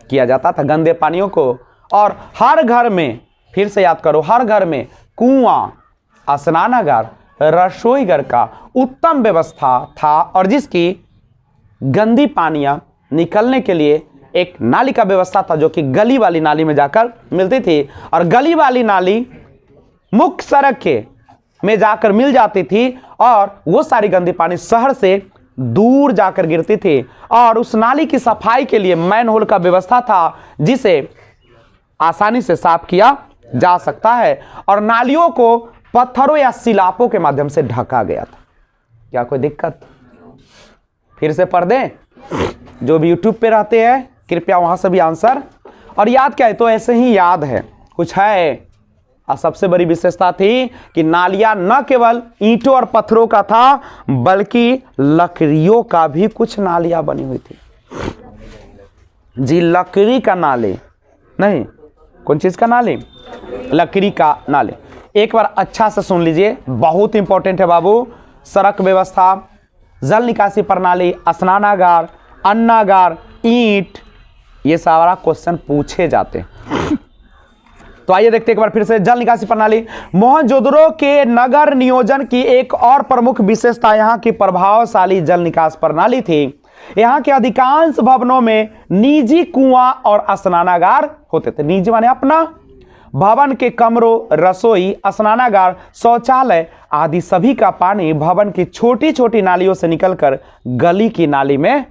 किया जाता था, गंदे पानियों को। और हर घर में, फिर से याद करो, हर घर में कुआं, स्नानागार, रसोई घर का उत्तम व्यवस्था था और जिसकी गंदी पानियां निकलने के लिए एक नाली का व्यवस्था था जो कि गली वाली नाली में जाकर मिलती थी। और गली वाली नाली मुख्य सड़क के में जाकर मिल जाती थी और वो सारी गंदी पानी शहर से दूर जाकर गिरती थी। और उस नाली की सफाई के लिए मैन होल का व्यवस्था था जिसे आसानी से साफ किया जा सकता है। और नालियों को पत्थरों या सिलापों के माध्यम से ढका गया था। क्या कोई दिक्कत? फिर से पढ़ दें? जो भी यूट्यूब पे रहते हैं कृपया वहां से भी आंसर। और याद क्या है? तो ऐसे ही याद है, कुछ है। और सबसे बड़ी विशेषता थी कि नालियां न केवल ईंटों और पत्थरों का था बल्कि लकड़ियों का भी कुछ नालियां बनी हुई थी। जी, लकड़ी का नाले नहीं, कौन चीज का नाले? लकड़ी का नाले। एक बार अच्छा से सुन लीजिए, बहुत इंपॉर्टेंट है बाबू। सड़क व्यवस्था, जल निकासी प्रणाली, स्नानागार, अन्नागार, ईंट, ये सारा क्वेश्चन पूछे जाते हैं। तो आइए देखते हैं एक बार फिर से। जल निकासी प्रणाली मोहनजोदड़ो के नगर नियोजन की एक और प्रमुख विशेषता यहाँ की प्रभावशाली जल निकास प्रणाली थी। यहाँ के अधिकांश भवनों में निजी कुआं और स्नानागार होते थे। निजी माने अपना। भवन के कमरों, रसोई, स्नानागार, शौचालय आदि सभी का पानी भवन की छोटी छोटी नालियों से निकलकर गली की नाली में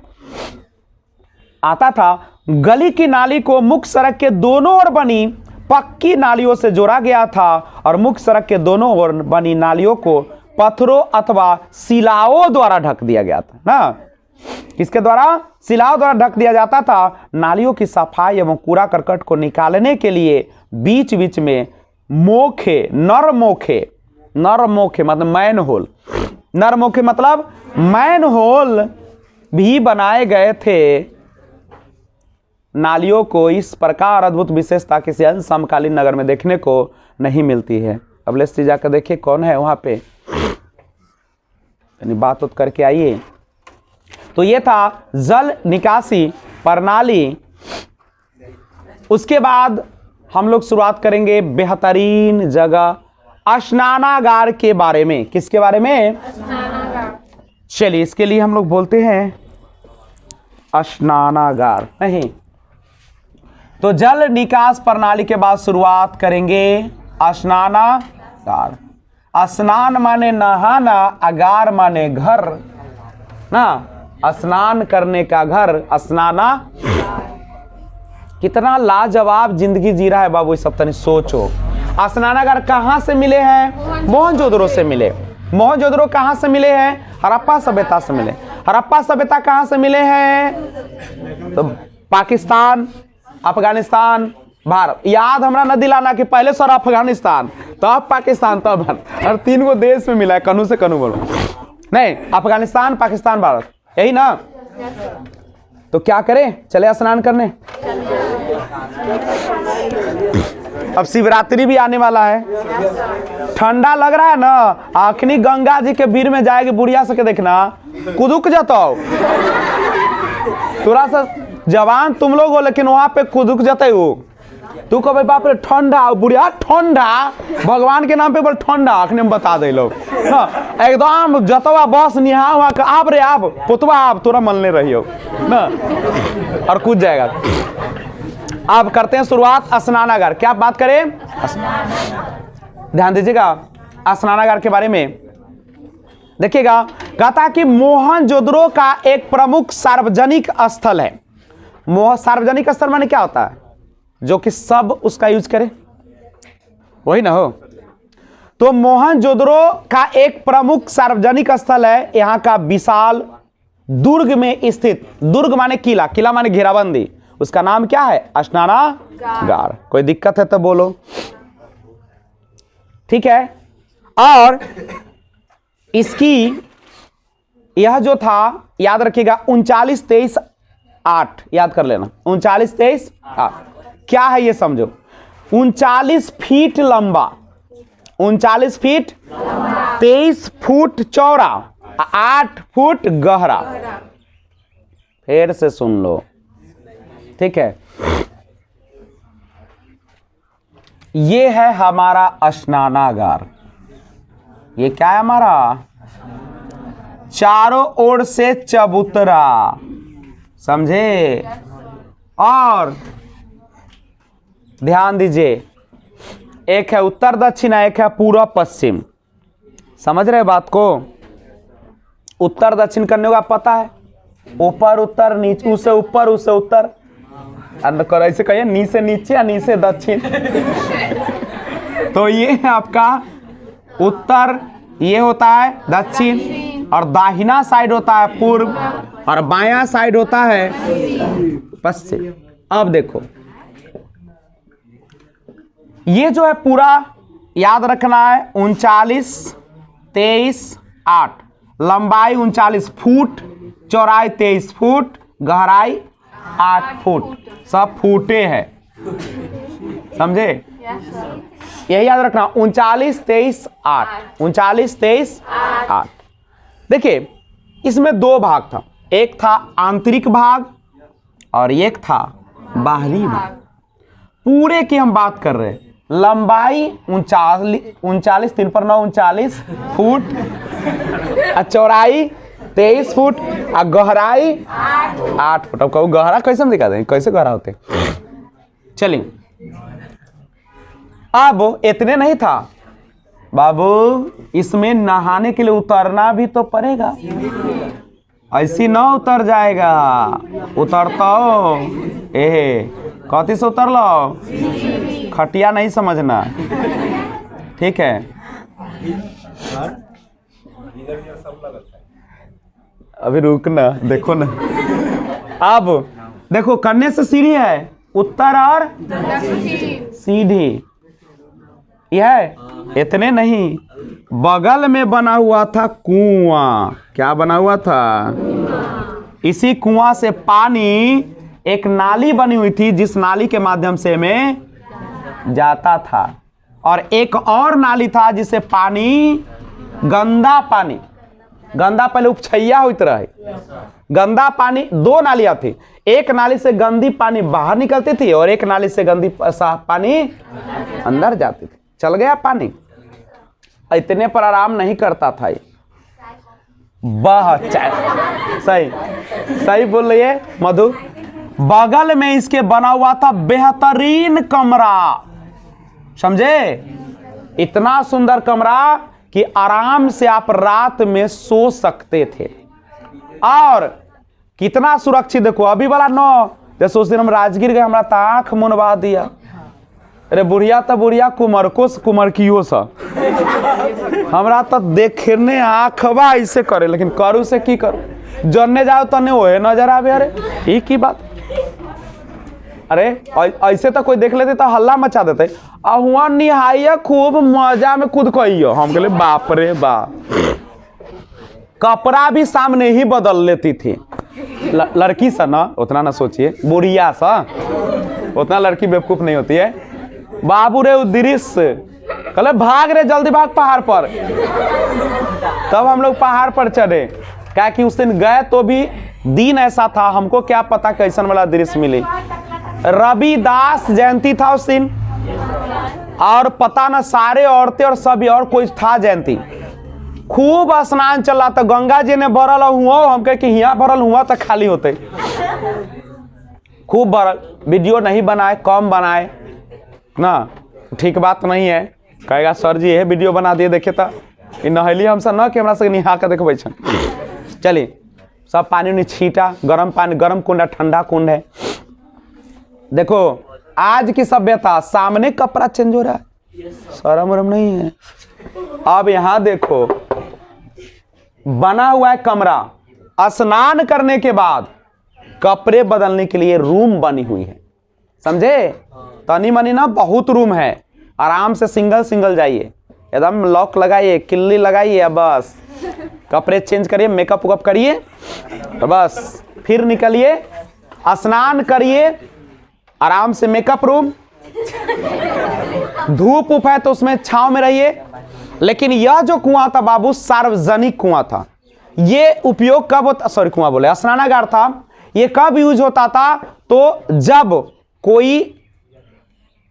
आता था। गली की नाली को मुख्य सड़क के दोनों ओर बनी पक्की नालियों से जोड़ा गया था और मुख्य सड़क के दोनों ओर बनी नालियों को पत्थरों अथवा शिलाओं द्वारा ढक दिया गया था ना। किसके द्वारा? शिलाओं द्वारा ढक दिया जाता था। नालियों की सफाई एवं कूड़ा करकट को निकालने के लिए बीच बीच में मोखे, नर मोखे मतलब मैन होल, नर मोखे मतलब मैन होल भी बनाए गए थे। नालियों को इस प्रकार अद्भुत विशेषता किसी अन्य समकालीन नगर में देखने को नहीं मिलती है। अब लेट्स जाकर देखिए कौन है वहां पे, यानी बात उत करके आइए। तो ये था जल निकासी प्रणाली। उसके बाद हम लोग शुरुआत करेंगे बेहतरीन जगह स्नानागार के बारे में। किसके बारे में? चलिए, इसके लिए हम लोग बोलते हैं स्नानागार। नहीं तो जल निकास प्रणाली के बाद शुरुआत करेंगे स्नानागार। स्नान माने नहाना, अगार माने घर ना, स्नान करने का घर, स्नाना। कितना लाजवाब जिंदगी जी रहा है बाबू, सब तनी सोचो। स्नानागार कहां से मिले हैं? मोहनजोदड़ो से मिले। मोहनजोदड़ो कहां से मिले हैं? हड़प्पा सभ्यता से मिले। हड़प्पा सभ्यता कहां से मिले हैं? तो पाकिस्तान, अफगानिस्तान, भारत। याद हमरा न दिलाना कि पहले सर अफगानिस्तान, तब पाकिस्तान, तब भारत। और 3 गो देश में मिला है, कनू से कनू बोलो। नहीं, अफगानिस्तान, पाकिस्तान, भारत, यही ना। तो क्या करें, चले स्नान करने। अब शिवरात्रि भी आने वाला है, ठंडा लग रहा है ना, आखिरी गंगा जी के भीड़ में जाएगी, बुढ़िया सके देखना कुदुक जाता थोड़ा सा जवान तुम लोग हो, लेकिन वहां पे कुदुक जाते हो। तू कह बाप रे ठंडा, बुढ़िया ठंडा, भगवान के नाम पे बोल ठंडा, अखने में बता दे लोग एकदम जतवा बस निहा हुआ आप रे आप पुतवा आप तोरा मनले रहियो ना, और कूद जाएगा। अब करते हैं शुरुआत स्नानागार। क्या बात करें, ध्यान दीजिएगा स्नानागार के बारे में। देखिएगा, कहता कि मोहनजोदड़ो का एक प्रमुख सार्वजनिक स्थल है। सार्वजनिक स्थल माने क्या होता है, जो कि सब उसका यूज करे, वही ना हो। तो मोहनजोदड़ो का एक प्रमुख सार्वजनिक स्थल है, यहां का विशाल दुर्ग में स्थित, दुर्ग माने किला, किला माने घेराबंदी, उसका नाम क्या है, स्नानागार। कोई दिक्कत है तो बोलो, ठीक है। और इसकी यह जो था, याद रखिएगा 39-23-8 याद कर लेना, 39-23-8 क्या है ये समझो। 39 फीट लंबा, 39 फीट 23 फुट चौड़ा, 8 फुट गहरा। फिर से सुन लो, ठीक है। ये है हमारा स्नानागार। ये क्या है हमारा, चारों ओर से चबूतरा, समझे। और ध्यान दीजिए, एक है उत्तर दक्षिण, एक है पूर्व पश्चिम, समझ रहे बात को। उत्तर दक्षिण करने का पता है, ऊपर उत्तर, नीचे उसे ऊपर उसे उत्तर, ऐसे कहिए नी से नीचे या नी से दक्षिण। तो ये है आपका उत्तर, ये होता है दक्षिण, और दाहिना साइड होता है पूर्व, और बायां साइड होता है पश्चिम। अब देखो, ये जो है पूरा याद रखना है, 39-23-8, लंबाई 39 फुट, चौड़ाई 23 फुट, गहराई 8 फुट, सब फुटे हैं, समझे। यही याद रखना, 39-23-8, 39-23-8। देखिए, इसमें दो भाग था, एक था आंतरिक भाग और एक था बाहरी भाग। पूरे की हम बात कर रहे हैं, लंबाई 39 3 पर 9 39 फुट, चौड़ाई 23 फुट, और गहराई 8 फुट। अब कहूँ गहरा कैसे हम दिखा दें, कैसे गहरा होते। चलिए, अब इतने नहीं था बाबू, इसमें नहाने के लिए उतरना भी तो पड़ेगा, ऐसी ना उतर जाएगा, उतरता हो कथी से उतर लो, खटिया नहीं समझना, ठीक है। अभी रुकना, देखो ना। अब देखो, करने से सीढ़ी है, उत्तर और सीढ़ी, यह इतने नहीं, बगल में बना हुआ था कुआं। क्या बना हुआ था, इसी कुआं से पानी, एक नाली बनी हुई थी, जिस नाली के माध्यम से में जाता था, और एक और नाली था जिससे पानी, गंदा पानी, गंदा पहले उपछैया होते रहे, गंदा पानी, दो नालियां थी, एक नाली से गंदी पानी बाहर निकलती थी और एक नाली से गंदी साफ पानी अंदर जाती थी। चल गया पानी, इतने पर आराम नहीं करता था ये, सही सही बोल रही है मधु। बगल में इसके बना हुआ था बेहतरीन कमरा, समझे, इतना सुंदर कमरा कि आराम से आप रात में सो सकते थे। और कितना सुरक्षित, देखो अभी वाला नो, जैसे उस दिन हम राजगीर गए, हमारा तो आंख मुनवा दिया, अरे बुढ़िया तो बुढ़िया, कुमरको से कुमरकियो सा, हमरा तो देखने आंखवा ऐसे करे, लेकिन करू से की करू, जन्ने जाओ तने ओहे नजर आवे। अरे ये की बात, अरे ऐसे तो कोई देख लेते तो हल्ला मचा देते, हुआ निहाइया खूब मजा में कूद कहियो, हम कहले बाप रे बाप। कपड़ा भी सामने ही बदल लेती थी, लड़की सा ना उतना ना सोचिए, बुढ़िया सा, उतना लड़की बेवकूफ नहीं होती है। बाबू रे उद्दृश्य कहले भाग रे जल्दी भाग पहाड़ पर। तब हम लोग पहाड़ पर चढ़े, क्या कि उस दिन गए तो भी दिन ऐसा था, हमको क्या पता कैसन वाला दृश्य मिले। रविदास जयंती था उस दिन, और पता ना सारे औरतें और सभी और कोई था जयंती। खूब स्नान चला तो गंगा जी ने भरल हुआ, हम कहे कि यहाँ भरल हुआ तो खाली होते। खूब भरल, वीडियो नहीं बनाए, कम बनाए ना, ठीक बात नहीं है। कहेगा सर जी ये वीडियो बना दिए, देखे तो नहली हमसे न कि हमरा से निहा के देखबै छन। चलिए सब पानी उनी छीटा, गर्म पानी, गर्म कुंड है, ठंडा कुंड है। देखो आज की सभ्यता, सामने कपड़ा चेंज हो रहा है, शर्म वरम नहीं है। अब यहां देखो बना हुआ है कमरा, स्नान करने के बाद कपड़े बदलने के लिए रूम बनी हुई है, समझे? तनी मनी ना बहुत रूम है, आराम से सिंगल सिंगल जाइए, एकदम लॉक लगाइए, किल्ली लगाइए, बस कपड़े चेंज करिए, मेकअप वेकअप करिए, तो बस फिर निकलिए, स्नान करिए, आराम से मेकअप रूम, धूप उप है तो उसमें छांव में रहिए। लेकिन यह जो कुआं था बाबू सार्वजनिक कुआं था। ये उपयोग कब होता, सॉरी कुआं बोले, स्नानागार था। ये कब यूज होता था? तो जब कोई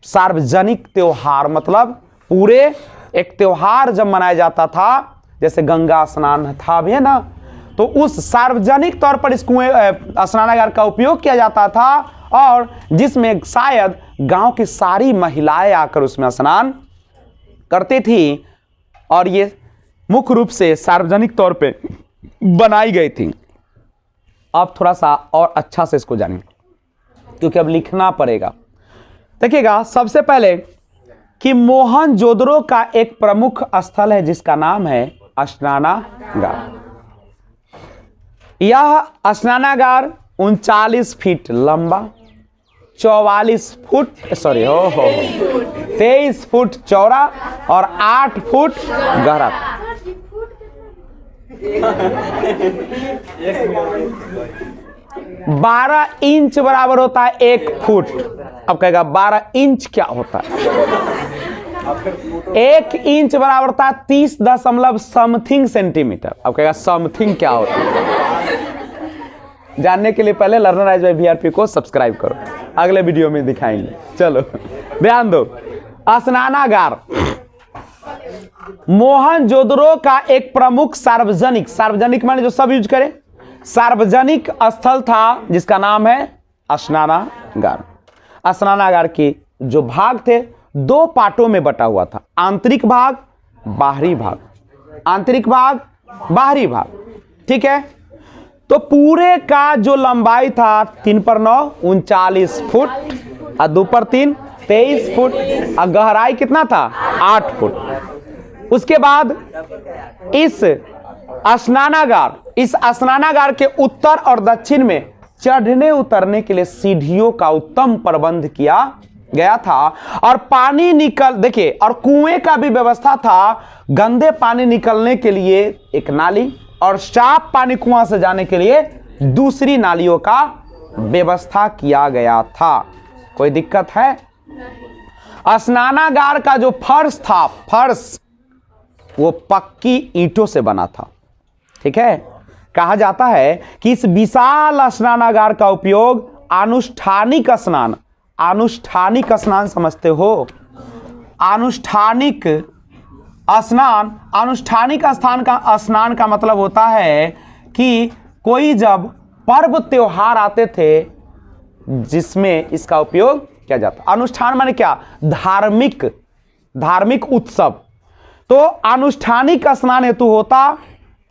सार्वजनिक त्योहार, मतलब पूरे एक त्योहार जब मनाया जाता था, जैसे गंगा स्नान था भी है ना, तो उस सार्वजनिक तौर पर इस कुएं स्नानागार का उपयोग किया जाता था, और जिसमें शायद गांव की सारी महिलाएं आकर उसमें स्नान करती थी, और ये मुख्य रूप से सार्वजनिक तौर पे बनाई गई थी। अब थोड़ा सा और अच्छा से इसको जानिए, क्योंकि अब लिखना पड़ेगा। देखिएगा सबसे पहले कि मोहनजोदड़ो का एक प्रमुख स्थल है जिसका नाम है स्नानागार। यह स्नानागार 39 फीट लंबा, 44 फुट 23 फुट चौड़ा और 8 फुट गहरा। 12 इंच बराबर होता है 1 फुट। अब कहेगा 12 इंच क्या होता है? 1 इंच बराबर होता है 30 दशमलव समथिंग सेंटीमीटर। अब कहेगा समथिंग क्या होता है? जानने के लिए पहले लर्नराइज बाय वीआरपी को सब्सक्राइब करो, अगले वीडियो में दिखाएंगे। चलो ध्यान दो, स्नानागार मोहनजोदड़ो का एक प्रमुख सार्वजनिक माने जो सब यूज करें, सार्वजनिक स्थल था जिसका नाम है स्नानागार। स्नानागार के जो भाग थे 2 पार्टों में बटा हुआ था, आंतरिक भाग, बाहरी भाग, आंतरिक भाग, बाहरी भाग, ठीक है। तो पूरे का जो लंबाई था 3 पर 9 39 फुट और 2 पर 3 23 फुट और गहराई कितना था 8 फुट। उसके बाद इस स्नानागार के उत्तर और दक्षिण में चढ़ने उतरने के लिए सीढ़ियों का उत्तम प्रबंध किया गया था, और पानी निकल देखिए, और कुएं का भी व्यवस्था था। गंदे पानी निकलने के लिए एक नाली और साफ पानी कुआं से जाने के लिए दूसरी नालियों का व्यवस्था किया गया था। कोई दिक्कत है? स्नानागार का जो फर्श था, फर्श वो पक्की ईंटों से बना था, ठीक है। कहा जाता है कि इस विशाल स्नानागार का उपयोग अनुष्ठानिक स्नान समझते हो? अनुष्ठानिक स्नान का मतलब होता है कि कोई जब पर्व त्योहार आते थे जिसमें इसका उपयोग किया जाता। अनुष्ठान माने क्या? धार्मिक उत्सव। तो अनुष्ठानिक स्नान हेतु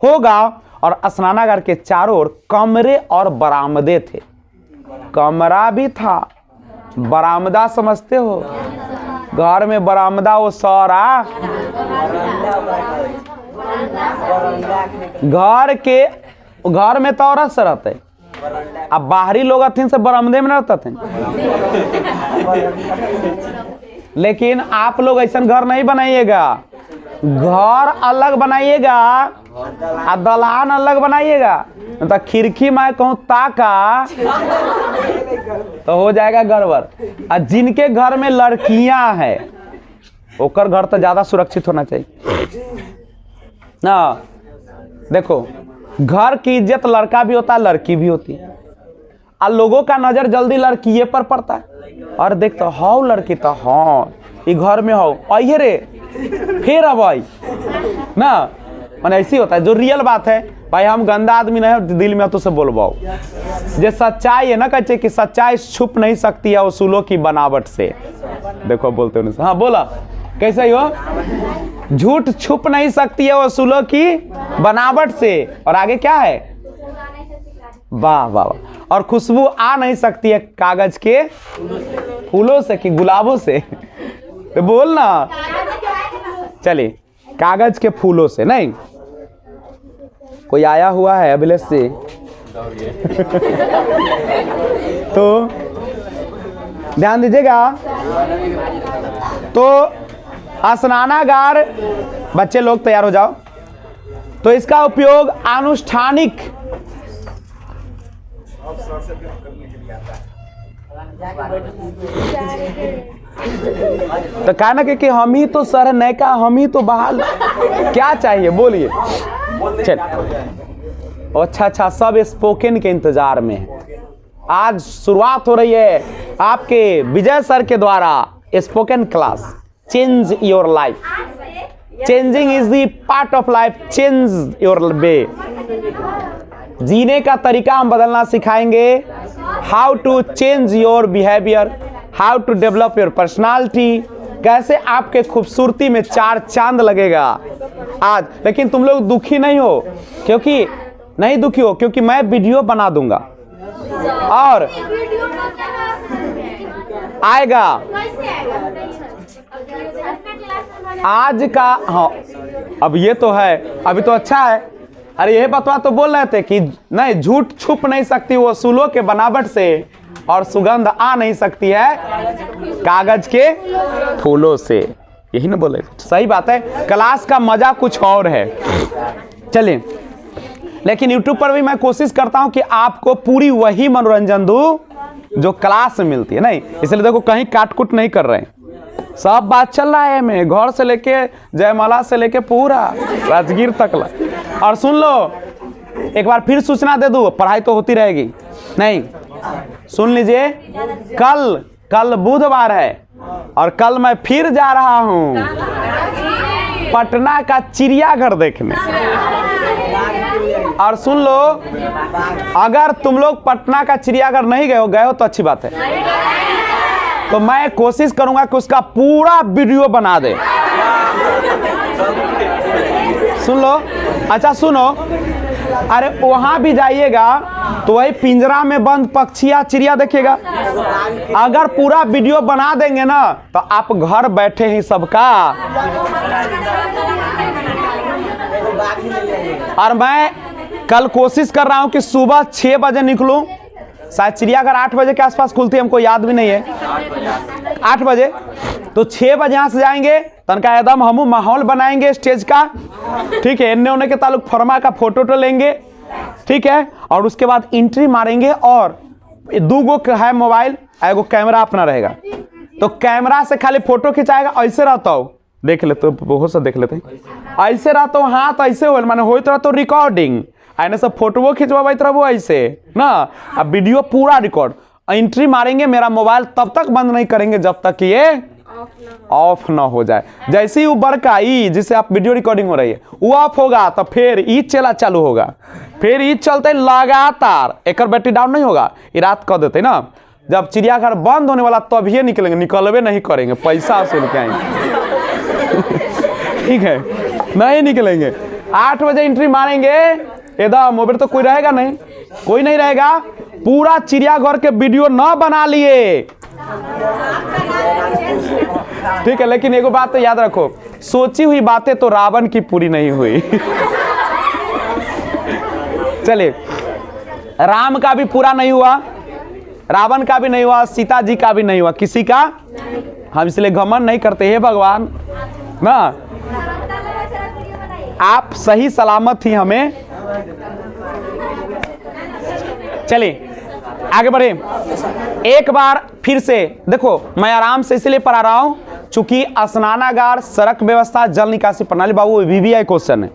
होगा, और स्नानागार के चारों ओर कमरे और बरामदे थे। कमरा भी था, बरामदा समझते हो? घर में बरामदा वो सारा घर में तो औरत से रहते, अब बाहरी लोग अथिन से बरामदे में रहते थे। लेकिन आप लोग ऐसा घर नहीं बनाइएगा, घर अलग बनाइएगा, आ दलान अलग बनाइएगा तो खिड़की मैं कहूँ ताका तो हो जाएगा गड़बड़। आ जिनके घर में लड़कियां हैं ओकर घर तो ज्यादा सुरक्षित होना चाहिए ना। देखो घर की इज्जत लड़का भी होता है लड़की भी होती है, और लोगों का नजर जल्दी लड़कीए पर पड़ता है। और देख तो हाउ लड़की तो हाँ ये घर में हो आइए रे फिर अब आई ना, मैंने ऐसी होता है जो रियल बात है। भाई हम गंदा आदमी नहीं दिल में तो से बोलवाओ जे सच्चाई है ना, कहते कि सच्चाई छुप नहीं सकती है उसूलों की बनावट से। देखो बोलते हो हाँ बोला कैसे ही हो, झूठ छुप नहीं सकती है उसूलों की बनावट से। और आगे क्या है, वाह वाह वाह, और खुशबू आ नहीं सकती है कागज के फूलों से कि गुलाबों से। तो बोल ना, चलिए कागज के फूलों से नहीं। कोई आया हुआ है अभिलेख से तो ध्यान दीजिएगा। तो स्नानागार बच्चे लोग तैयार हो जाओ। तो इसका उपयोग आनुष्ठानिक तो कहा ना कि हम ही तो सर नैका हम ही तो बहाल क्या चाहिए बोलिए। चल अच्छा सब स्पोकन के इंतजार में है। आज शुरुआत हो रही है आपके विजय सर के द्वारा spoken class change your life. Changing is the part of life, change your way. जीने का तरीका हम बदलना सिखाएंगे। How to change your behaviour, how to develop your personality, कैसे आपके खूबसूरती में चार चांद लगेगा आज। लेकिन तुम लोग दुखी नहीं हो, क्योंकि नहीं दुखी हो क्योंकि मैं वीडियो बना दूंगा और आएगा आज का। हाँ अब ये तो है, अभी तो अच्छा है। अरे यही बतवा तो बोल रहे थे कि नहीं झूठ छुप नहीं सकती वो उसूलों के बनावट से, और सुगंध आ नहीं सकती है कागज के फूलों से। यही ना बोले, सही बात है। क्लास का मजा कुछ और है। चलिए, लेकिन YouTube पर भी मैं कोशिश करता हूं कि आपको पूरी वही मनोरंजन दूं जो क्लास में मिलती है। नहीं इसलिए देखो कहीं काटकुट नहीं कर रहे हैं, सब बात चल रहा है में, घर से लेके जयमाला से लेके पूरा राजगीर तक ला। और सुन लो एक बार फिर सूचना दे दूं, पढ़ाई तो होती रहेगी। नहीं सुन लीजिए, कल बुधवार है और कल मैं फिर जा रहा हूं पटना का चिड़ियाघर देखने। और सुन लो, अगर तुम लोग पटना का चिड़ियाघर नहीं गए हो तो अच्छी बात है, तो मैं कोशिश करूंगा कि उसका पूरा वीडियो बना दे। सुन लो, अच्छा सुनो, अरे वहां भी जाइएगा तो वही पिंजरा में बंद पक्षियां चिड़िया देखिएगा। अगर पूरा वीडियो बना देंगे ना तो आप घर बैठे ही सबका। और मैं कल कोशिश कर रहा हूं कि सुबह 6 बजे निकलूं। शायद चिड़ियाघर 8 बजे के आसपास खुलती है, हमको याद भी नहीं है, 8 बजे। तो 6 बजे यहाँ से जाएंगे, तनका एकदम हम माहौल बनाएंगे स्टेज का, ठीक है। इन्ने उन्ने के ताल्लुक फरमा का फोटो लेंगे, ठीक है। और उसके बाद एंट्री मारेंगे और 2 गो है मोबाइल, एगो कैमरा अपना रहेगा, तो कैमरा से खाली फोटो खिंचाएगा। ऐसे रहता हो देख लेते, बहुत सा देख लेते, ऐसे रहता हूँ हाथ ऐसे हो, माने होते रहता हूँ रिकॉर्डिंग, आने सब फोटो खिंचवा रहो ऐसे ना। अब वीडियो पूरा रिकॉर्ड, एंट्री मारेंगे, मेरा मोबाइल तब तक बंद नहीं करेंगे जब तक ये ऑफ ना हो जाए। जैसे ही ऊपर का ई जिससे आप वीडियो रिकॉर्डिंग हो रही है वो ऑफ होगा तो फिर ई चला चालू होगा, फिर ई चलते लगातार, एक बैटरी डाउन नहीं होगा। ये रात कर देते ना, जब चिड़ियाघर बंद होने वाला तभी तो निकलेंगे, निकलवे नहीं करेंगे, पैसा वसूल के आएंगे ठीक है, नहीं निकलेंगे। 8 बजे एंट्री मारेंगे, एकदम मोबाइल तो कोई रहेगा नहीं, कोई नहीं रहेगा। पूरा चिड़ियाघर के वीडियो न बना लिए, ठीक है। लेकिन एगो बात तो याद रखो, सोची हुई बातें तो रावण की पूरी नहीं हुई चलिए, राम का भी पूरा नहीं हुआ, रावण का भी नहीं हुआ, सीता जी का भी नहीं हुआ, किसी का। हम इसलिए घमंड नहीं करते, हे भगवान ना। आप सही सलामत ही हमें। चलिए आगे बढ़े। एक बार फिर से देखो, मैं आराम से इसलिए पढ़ा रहा हूं चूंकि स्नानागार, सड़क व्यवस्था, जल निकासी प्रणाली, बाबू वीवीआई क्वेश्चन है,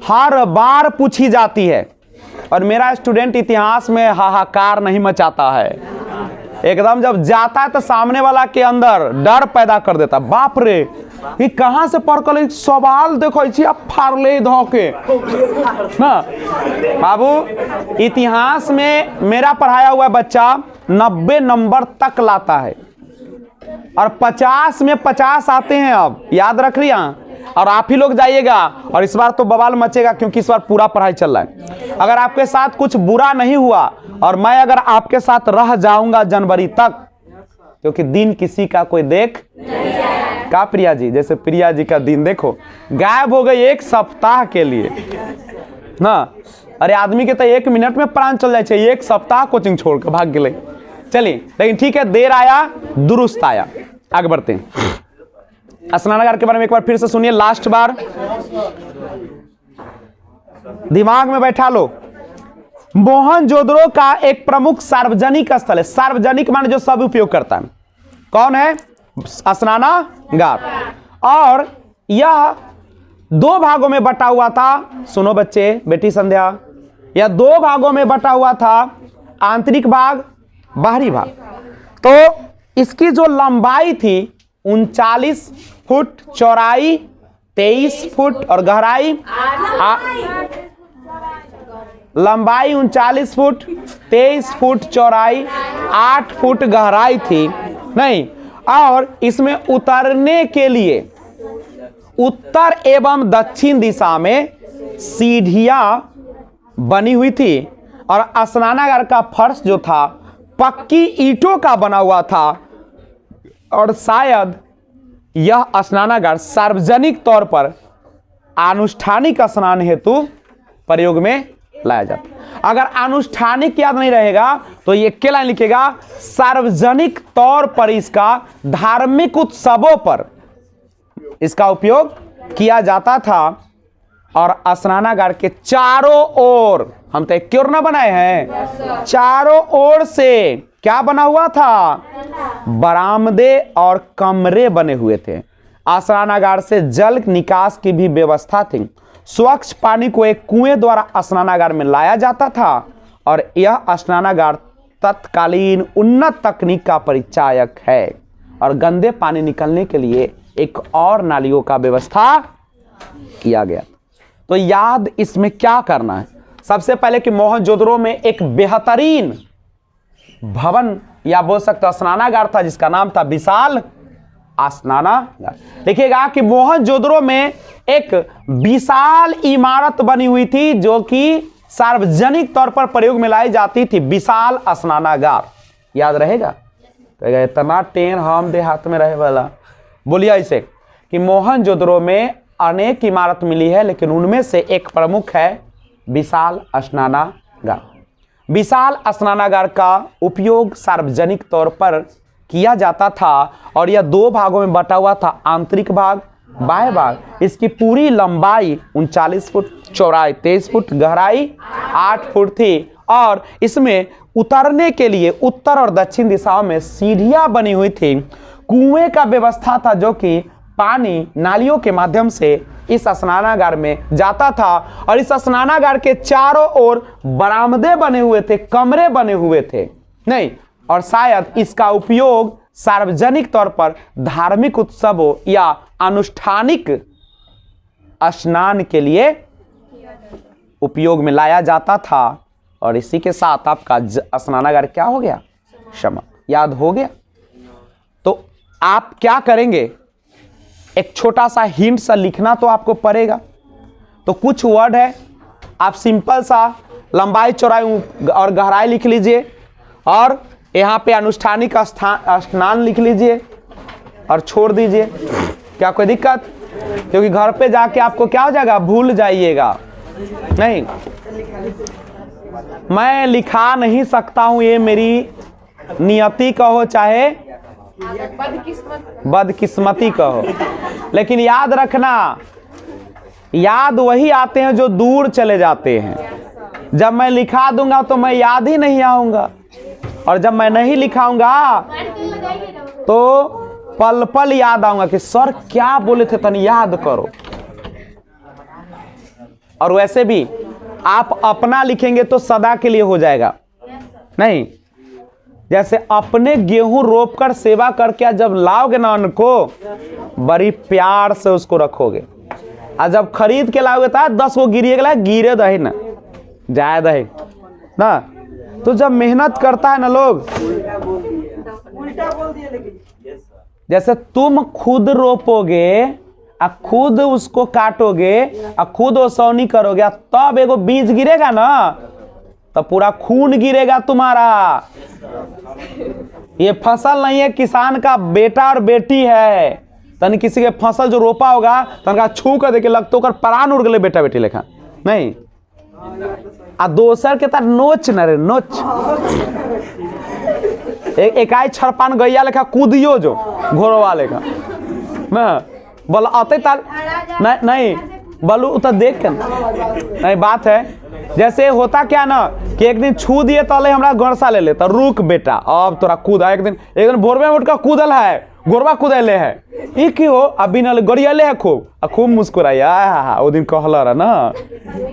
हर बार पूछी जाती है। और मेरा स्टूडेंट इतिहास में हाहाकार नहीं मचाता है, एकदम जब जाता है तो सामने वाला के अंदर डर पैदा कर देता। बाप रे, ये कहां से पढ़ कर सवाल देखो आप फाड़ले धोके ना। बाबू इतिहास में मेरा पढ़ाया हुआ बच्चा 90 नंबर तक लाता है और 50 में 50 आते हैं। अब याद रख लिया। और आप ही लोग जाइएगा और इस बार तो बवाल मचेगा क्योंकि इस बार पूरा पढ़ाई चल रहा है। अगर आपके साथ कुछ बुरा नहीं हुआ और मैं अगर आपके साथ रह जाऊंगा जनवरी तक, क्योंकि दिन किसी का कोई देख का प्रिया जी, जैसे प्रिया जी का दिन देखो गायब हो गई 1 सप्ताह के लिए ना। अरे आदमी के तो 1 मिनट में प्राण चल जाए, 1 सप्ताह कोचिंग छोड़ के भाग गए। चलिए लेकिन ठीक है, देर आया दुरुस्त आया। आगे बढ़ते हैं। स्नानागार के बारे में एक बार फिर से सुनिए, लास्ट बार दिमाग में बैठा लो। मोहनजोदड़ो का एक प्रमुख सार्वजनिक स्थल है। सार्वजनिक माने जो सब उपयोग करता है। कौन है? स्नानागार। और यह 2 भागों में बटा हुआ था। सुनो बच्चे, बेटी संध्या, यह 2 भागों में बटा हुआ था, आंतरिक भाग, बाहरी भाग। तो इसकी जो लंबाई थी 39 फुट, चौड़ाई 23 फुट और गहराई लंबाई 39 फुट, 23 फुट चौड़ाई, 8 फुट गहराई थी नहीं। और इसमें उतरने के लिए उत्तर एवं दक्षिण दिशा में सीढ़ियां बनी हुई थी और स्नानागार का फर्श जो था पक्की ईंटों का बना हुआ था। और शायद यह स्नानागार सार्वजनिक तौर पर आनुष्ठानिक स्नान हेतु प्रयोग में लाया जाता। अगर आनुष्ठानिक याद नहीं रहेगा तो ये क्या लाइन लिखेगा, सार्वजनिक तौर पर इसका धार्मिक उत्सवों पर इसका उपयोग किया जाता था। और स्नानागार के चारों ओर, हम तो एक क्यों ना बनाए हैं, चारों ओर से क्या बना हुआ था, बरामदे और कमरे बने हुए थे। स्नानागार से जल निकास की भी व्यवस्था थी। स्वच्छ पानी को एक कुएं द्वारा स्नानागार में लाया जाता था और यह स्नानागार तत्कालीन उन्नत तकनीक का परिचायक है। और गंदे पानी निकलने के लिए एक और नालियों का व्यवस्था किया गया। तो याद इसमें क्या करना है, सबसे पहले कि मोहनजोदड़ो में एक बेहतरीन भवन या बोल सकते स्नानागार था जिसका नाम था विशाल स्नानागार। देखिएगा कि मोहनजोदड़ो में एक विशाल इमारत बनी हुई थी जो कि सार्वजनिक तौर पर प्रयोग में लाई जाती थी, विशाल स्नानागार। याद रहेगा? इतना टेन हम देहात में रहे वाला। बोलिए ऐसे कि मोहनजोदड़ो में अनेक इमारत मिली है लेकिन उनमें से एक प्रमुख है विशाल स्नानागार। विशाल स्नानागार का उपयोग सार्वजनिक तौर पर किया जाता था और यह 2 भागों में बटा हुआ था, आंतरिक भाग, बाह्य भाग। इसकी पूरी लंबाई 39 फुट, चौड़ाई 23 फुट, गहराई 8 फुट थी। और इसमें उतरने के लिए उत्तर और दक्षिण दिशाओं में सीढ़ियां बनी हुई थी। कुएं का व्यवस्था था जो कि पानी नालियों के माध्यम से इस स्नानागार में जाता था। और इस स्नानागार के चारों ओर बरामदे बने हुए थे, कमरे बने हुए थे नहीं। और शायद इसका उपयोग सार्वजनिक तौर पर धार्मिक उत्सवों या अनुष्ठानिक स्नान के लिए उपयोग में लाया जाता था। और इसी के साथ आपका स्नानागार क्या हो गया, क्षमा, याद हो गया। तो आप क्या करेंगे, एक छोटा सा हिंट सा लिखना तो आपको पड़ेगा। तो कुछ वर्ड है, आप सिंपल सा लंबाई, चौड़ाई और गहराई लिख लीजिए और यहाँ पे अनुष्ठानिक स्नान लिख लीजिए और छोड़ दीजिए। क्या कोई दिक्कत? क्योंकि घर पे जाके आपको क्या हो जाएगा, भूल जाइएगा। नहीं, मैं लिखा नहीं सकता हूं, ये मेरी नियति कहो चाहे बदकिस्मती कहो, लेकिन याद रखना याद वही आते हैं जो दूर चले जाते हैं। जब मैं लिखा दूंगा तो मैं याद ही नहीं आऊंगा, और जब मैं नहीं लिखाऊंगा तो पल पल याद आऊंगा कि सर क्या बोले थे, तनी याद करो। और वैसे भी आप अपना लिखेंगे तो सदा के लिए हो जाएगा नहीं। जैसे अपने गेहूं रोप कर सेवा करके जब लाओगे ना अन्न को, बड़ी प्यार से उसको रखोगे, और जब खरीद के लाओगे तो 10 को गिरिएगा, गिरे दहे ना जाए दहे ना। तो जब मेहनत करता है ना लोग, जैसे तुम खुद रोपोगे और खुद उसको काटोगे और खुद ओसौनी करोगे, तब एगो बीज गिरेगा ना, तब पूरा खून गिरेगा तुम्हारा। ये फसल नहीं है, किसान का बेटा और बेटी है। तन किसी के फसल जो रोपा होगा तनका छू कर देखे लगतो कर प्राण उड़ गए बेटा बेटी लेखा नहीं। आ दोसर के तार नोच न रे नोच, एक आई छरपान गैया लेखा कूदियो जो घोड़वा लेखा ना बोल आते तार नहीं बोलू तो देख के नहीं। बात है जैसे होता क्या ना कि एक दिन छू दिए तले हमरा गरसा ले ले तो रुक बेटा अब तोरा कूदा। एक दिन भोर में उठ कर कूदल है, गोरबा कूदले है, ये क्यों अभी न गड़ियले है खूब मुस्कुराया। वो दिन कहला रहा ना,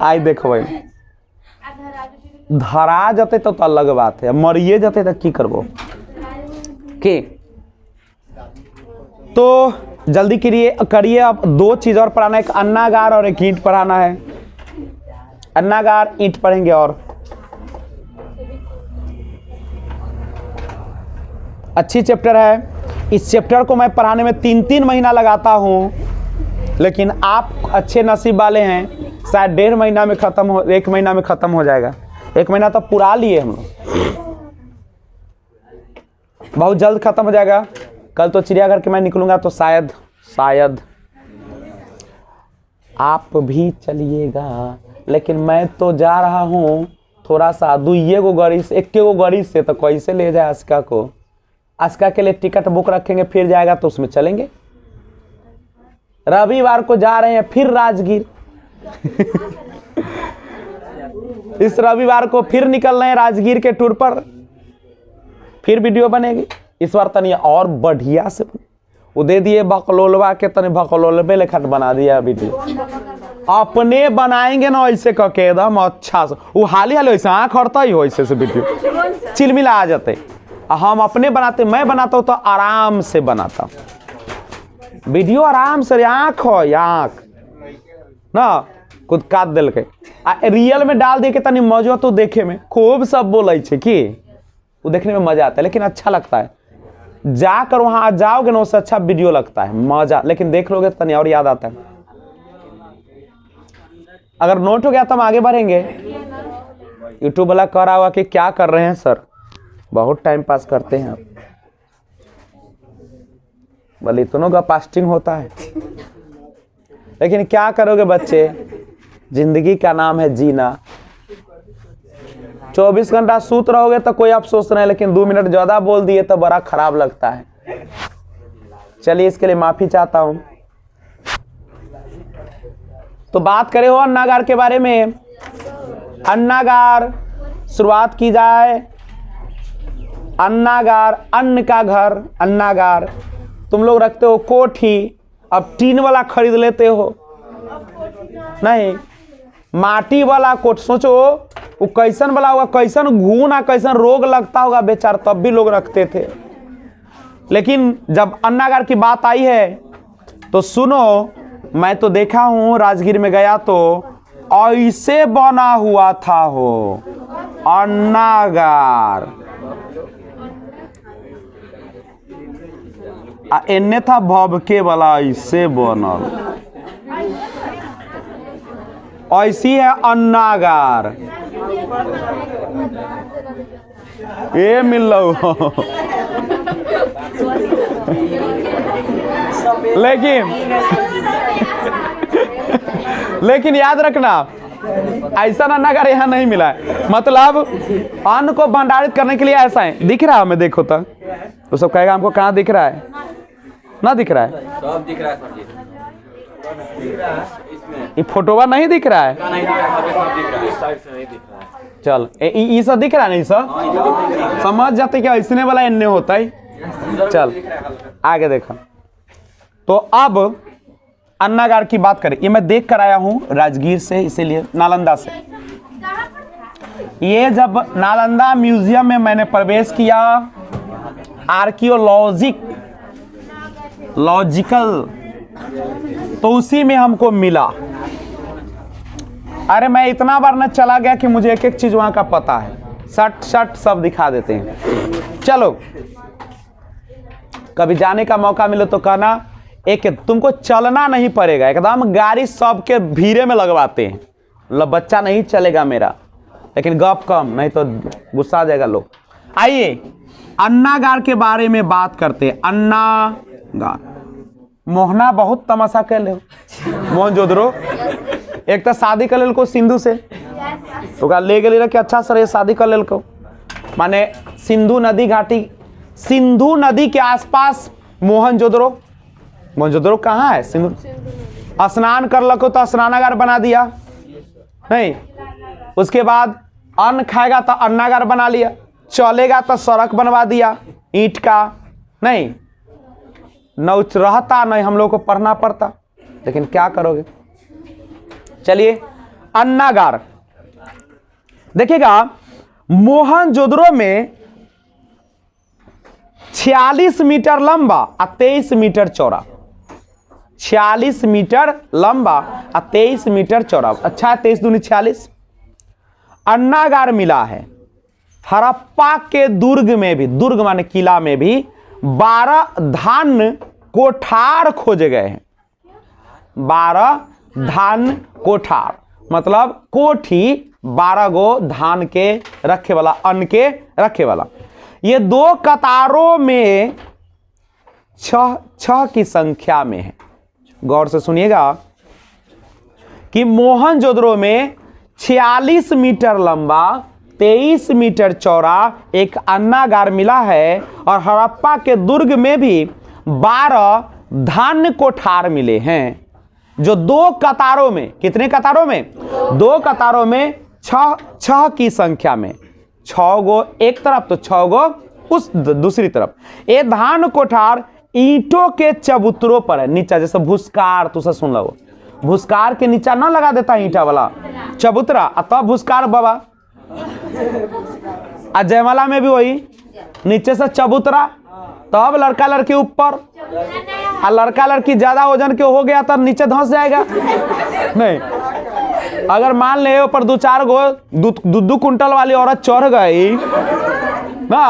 आई देखो धरा जते तो अलग बात है, मरिए जते तो की करबो के। तो जल्दी करिए। अब 2 चीज और पढ़ाना है, एक अन्नागार और एक ईंट पढ़ाना है। अन्नागार ईंट पढ़ेंगे। और अच्छी चैप्टर है। इस चैप्टर को मैं पढ़ाने में 3 महीना लगाता हूं, लेकिन आप अच्छे नसीब वाले हैं, शायद 1.5 महीना में खत्म हो, 1 महीना में खत्म हो जाएगा। 1 महीना तो पुरा लिए हम लोग, बहुत जल्द खत्म हो जाएगा। कल तो चिड़ियाघर के मैं निकलूंगा तो शायद आप भी चलिएगा, लेकिन मैं तो जा रहा हूं थोड़ा सा 2 गाड़ी से 1 गाड़ी से, तो कैसे ले जाए अस्का को। अस्का के लिए टिकट बुक रखेंगे, फिर जाएगा तो उसमें चलेंगे। रविवार को जा रहे हैं फिर राजगीर इस रविवार को फिर निकल रहे हैं राजगीर के टूर पर, फिर वीडियो बनेगी। इस बार तनी और बढ़िया से वो दे दिए बकलोलवा के, तनी बकलोलबे लेखा बना दिया वीडियो। अपने बनाएंगे ना ऐसे करके एकदम अच्छा से, वो हाली ऐसे आँख हड़ता ही हो ऐसे से वीडियो चिलमिला आ जाते। हम अपने बनाते, मैं बनाता हूँ तो आराम से बनाता हूँ वीडियो, आराम से। आँख हो आँख ना खुद काट दिल के रियल में डाल दे के तनी मजा तो देखे में खूब सब बोले कि वो देखने में मजा आता है, लेकिन अच्छा लगता है। जाकर वहां जाओगे ना उससे अच्छा वीडियो लगता है, मजा। लेकिन देख लोगे तो तनी और याद आता है। अगर नोट हो गया तो हम आगे बढ़ेंगे। यूट्यूब वाला कह रहा होगा कि क्या कर रहे हैं सर, बहुत टाइम पास करते हैं आप। भले इतनों का फास्टिंग होता है, लेकिन क्या करोगे बच्चे, जिंदगी का नाम है जीना। 24 घंटा सूत रहोगे तो कोई अफसोस नहीं, लेकिन 2 मिनट ज्यादा बोल दिए तो बड़ा खराब लगता है। चलिए इसके लिए माफी चाहता हूं। तो बात करें हो अन्नागार के बारे में। अन्नागार शुरुआत की जाए। अन्नागार अन्न का घर। अन्नागार तुम लोग रखते हो कोठी, अब टीन वाला खरीद लेते हो नहीं, माटी वाला कोठ। सोचो वो कैसन वाला होगा, कैसन घून आ कैसन रोग लगता होगा बेचार, तब भी लोग रखते थे। लेकिन जब अन्नागार की बात आई है तो सुनो, मैं तो देखा हूं राजगीर में गया तो ऐसे बना हुआ था हो अन्नागार। एने था भबके वाला, ऐसे बनल, ऐसी है अन्नागार। ये मिल रहा लेकिन याद रखना ऐसा अन्नागार यहाँ नहीं मिला है। मतलब अन्न को भंडारित करने के लिए ऐसा है। दिख रहा है हमें, देखो तो सब कहेगा हमको कहाँ दिख रहा है, ना दिख रहा है, सब दिख रहा है। ये फोटोवा नहीं दिख रहा है? चल ये सब दिख रहा है नहीं सर? समझ जाते क्या इसने वाला इन्ने होता है। चल आगे देखो। तो अब अन्नागार की बात करें, ये मैं देख कर आया हूं राजगीर से, इसीलिए नालंदा से। ये जब नालंदा म्यूजियम में मैंने प्रवेश किया, लॉजिकल, तो उसी में हमको मिला। अरे मैं इतना बार न चला गया कि मुझे एक एक चीज वहां का पता है, सट सब दिखा देते हैं। चलो कभी जाने का मौका मिले तो कहना, एक तुमको चलना नहीं पड़ेगा, एकदम गाड़ी सबके भीड़े में लगवाते हैं, मतलब बच्चा नहीं चलेगा मेरा, लेकिन गप कम, नहीं तो गुस्सा आ जाएगा लोग। आइए अन्नागार के बारे में बात करते हैं। अन्नागार, मोहना बहुत तमाशा कर ले मोहनजोदड़ो, एक तो शादी कर को सिंधु से, तो ले गए कि अच्छा सर ये शादी कर ले को, माने सिंधु नदी घाटी, सिंधु नदी के आसपास मोहनजोदड़ो कहाँ है? सिंधु। स्नान कर लो तो स्नानागार बना दिया नहीं, उसके बाद अन्न खाएगा तो अन्नागार बना लिया, चलेगा तो सड़क बनवा दिया ईंट का, नहीं नौच रहता नहीं, हम लोग को पढ़ना पड़ता, लेकिन क्या करोगे। चलिए अन्नागार देखिएगा, मोहनजोदड़ो में 46 मीटर लंबा और 23 मीटर चौड़ा, 46 मीटर लंबा और 23 मीटर चौड़ा, अच्छा 23 दूनी 46। अन्नागार मिला है हड़प्पा के दुर्ग में भी, दुर्ग माने किला में भी 12 धान कोठार खोजे गए हैं। 12 धान कोठार मतलब कोठी, 12 गो धान के रखे वाला, अन्न के रखे वाला। ये 2 कतारों में 6 की संख्या में है। गौर से सुनिएगा कि मोहनजोदड़ो में 46 मीटर लंबा 23 मीटर चौड़ा एक अन्नागार मिला है, और हड़प्पा के दुर्ग में भी 12 धान्य कोठार मिले हैं, जो 2 कतारों में, कितने कतारों में? 2 कतारों में 6 की संख्या में, 6 गो एक तरफ तो 6 गो उस दूसरी तरफ। ये धान कोठार ईंटों के चबूतरों पर है, नीचा जैसे भूस्कार, तुझे सुन लो, भूस्कार के नीचा ना लगा देता ईंटा वाला चबूतरा, तब भूस्कार बाबा। जयमाला में भी वही नीचे से चबूतरा, तब लड़का लड़की ऊपर, और लड़का लड़की ज्यादा वजन के हो गया तब नीचे धंस जाएगा नहीं। अगर मान ले ऊपर 2-4 गो 2 कुंटल वाली औरत चढ़ गई ना,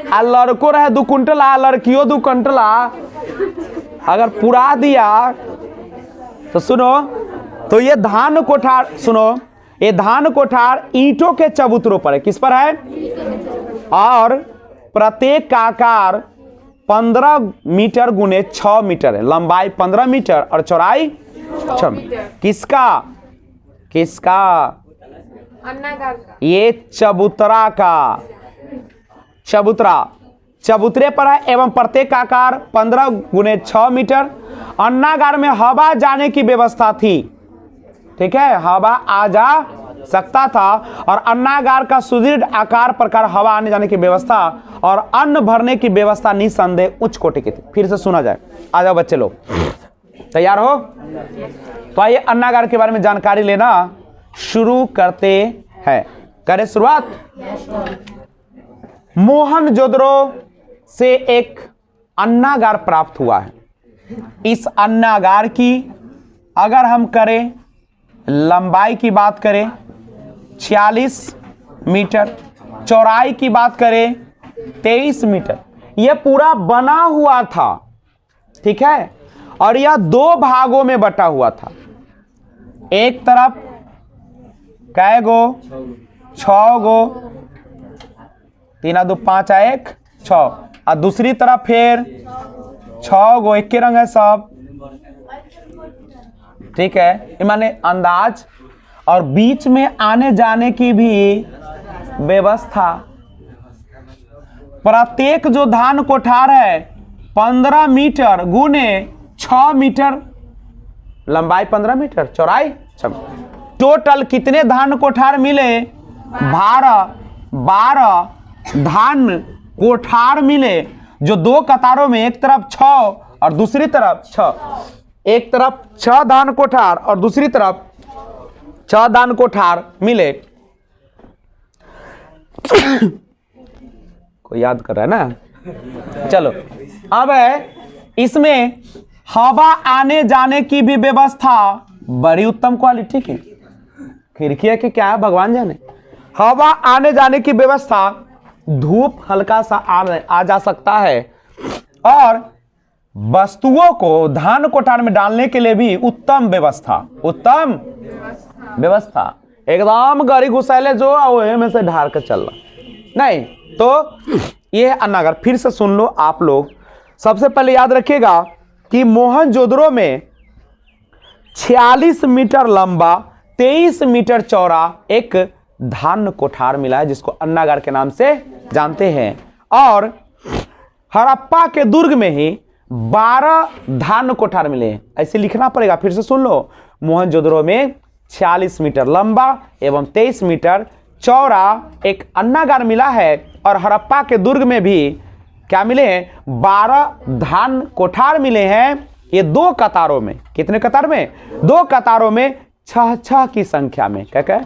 आ लड़को रहे 2 कुंटल, लड़कियों 2 कुंटल, अगर पुरा दिया तो सुनो, तो ये धान कोठार, सुनो, ये धान कोठार ईंटों के चबूतरों पर है। किस पर है? और प्रत्येक का आकार 15 मीटर गुने 6 मीटर है, लंबाई 15 मीटर और चौड़ाई 6 मीटर। किसका? अन्नागार का। ये चबूतरा का, चबूतरे पर है, एवं प्रत्येक का आकार 15 गुने 6 मीटर। अन्नागार में हवा जाने की व्यवस्था थी, ठीक है, हवा आ जा सकता था, और अन्नागार का सुदृढ़ आकार प्रकार हवा आने जाने की व्यवस्था और अन्न भरने की व्यवस्था निसंदेह उच्च कोटि की थी। फिर से सुना जाए, आ जाओ बच्चे लोग, तैयार हो? तो आइए अन्नागार के बारे में जानकारी लेना शुरू करते हैं। करें शुरुआत। मोहनजोदड़ो से एक अन्नागार प्राप्त हुआ है। इस अन्नागार की अगर हम करें लंबाई की बात करें 46 मीटर, चौड़ाई की बात करें 23 मीटर, यह पूरा बना हुआ था, ठीक है, और यह 2 भागों में बटा हुआ था। एक तरफ कै गो? 6 गो, 3 2 5 1 6, और दूसरी तरफ फिर 6 गो, एक के रंग है सब, ठीक है, ये माने अंदाज, और बीच में आने जाने की भी व्यवस्था। प्रत्येक जो धान कोठार है 15 मीटर गुने 6 मीटर लंबाई 15 मीटर, चौड़ाई। टोटल कितने धान कोठार मिले? 12 धान कोठार मिले, जो दो कतारों में एक तरफ 6 और दूसरी तरफ 6, एक तरफ 6 धान कोठार और दूसरी तरफ 6 धान कोठार मिले। कोई याद कर रहा है ना? चलो, अब है इसमें हवा आने जाने की भी व्यवस्था बड़ी उत्तम क्वालिटी की। खिड़की है कि क्या है भगवान जाने। हवा आने जाने की व्यवस्था, धूप हल्का सा आ जा सकता है, और वस्तुओं को धान कोठार में डालने के लिए भी उत्तम व्यवस्था, उत्तम व्यवस्था। एकदम गाड़ी घुसैले जो ओहे में से ढार कर चल रहा नहीं। तो ये अन्नागार फिर से सुन लो आप लोग। सबसे पहले याद रखिएगा कि मोहनजोदड़ो में 46 मीटर लंबा 23 मीटर चौड़ा एक धान कोठार मिला है, जिसको अन्नागार के नाम से जानते हैं। और हड़प्पा के दुर्ग में ही 12 धान कोठार मिले। ऐसे लिखना पड़ेगा, फिर से सुन लो। मोहनजोदड़ो में 46 मीटर लंबा एवं 23 मीटर चौड़ा एक अन्नागार मिला है, और हड़प्पा के दुर्ग में भी क्या मिले हैं? 12 धान कोठार मिले हैं। ये 2 कतारों में, कितने कतार में? 2 कतारों में 6 की संख्या में। क्या क्या?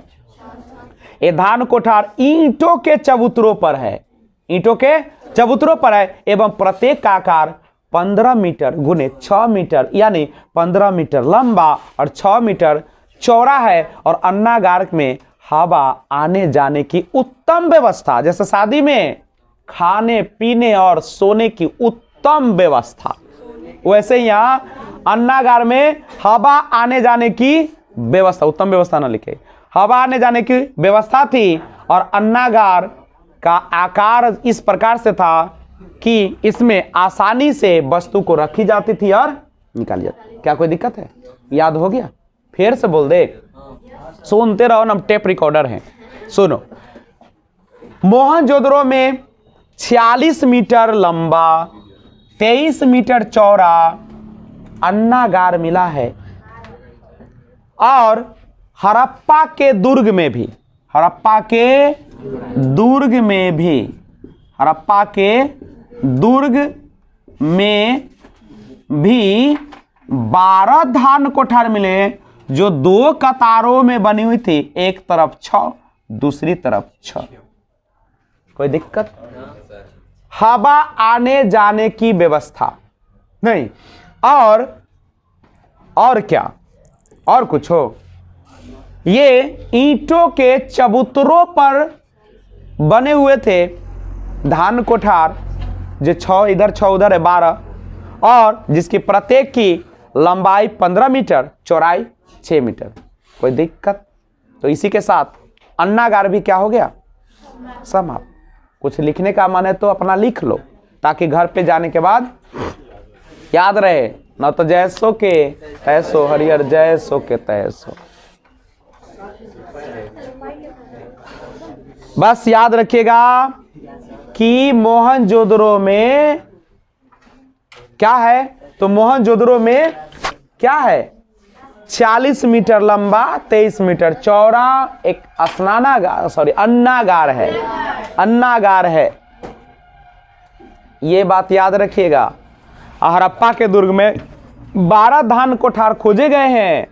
ये धान कोठार ईंटों के चबूतरों पर है, ईंटों के चबूतरों पर है, एवं प्रत्येक का आकार 15 मीटर गुने 6 मीटर यानी 15 मीटर लंबा और 6 मीटर चौड़ा है। और अन्नागार में हवा आने जाने की उत्तम व्यवस्था, जैसे शादी में खाने पीने और सोने की उत्तम व्यवस्था, वैसे यहाँ अन्नागार में हवा आने जाने की व्यवस्था, उत्तम व्यवस्था ना लिखे, हवा आने जाने की व्यवस्था थी। और अन्नागार का आकार इस प्रकार से था कि इसमें आसानी से वस्तु को रखी जाती थी और निकाली जाती। क्या कोई दिक्कत है? याद हो गया? फिर से बोल दे, सुनते रहो, हम टेप रिकॉर्डर हैं। सुनो, मोहनजोदड़ो में 46 मीटर लंबा 23 मीटर चौड़ा अन्नागार मिला है। और हड़प्पा के दुर्ग में भी, हड़प्पा के दुर्ग में भी, हड़प्पा के दुर्ग में भी 12 धान कोठार मिले, जो 2 कतारों में बनी हुई थी, एक तरफ 6 दूसरी तरफ 6। कोई दिक्कत? हवा आने जाने की व्यवस्था नहीं। और क्या? और कुछ हो? ये ईंटों के चबूतरों पर बने हुए थे धान कोठार, जो 6 इधर 6 उधर है 12, और जिसकी प्रत्येक की लंबाई 15 मीटर, चौड़ाई 6 मीटर। कोई दिक्कत? तो इसी के साथ अन्नागार भी क्या हो गया? समाप्त। कुछ लिखने का मन है तो अपना लिख लो, ताकि घर पे जाने के बाद याद रहे। न तो जैसो के तैसो हरिहर, जैसो के तैसो। बस याद रखिएगा कि मोहनजोदड़ो में क्या है? तो मोहनजोदड़ो में क्या है? 40 मीटर लंबा 23 मीटर चौड़ा एक स्नानागार, सॉरी अन्नागार है, अन्नागार है। ये बात याद रखिएगा। हड़प्पा के दुर्ग में 12 धान कोठार खोजे गए हैं।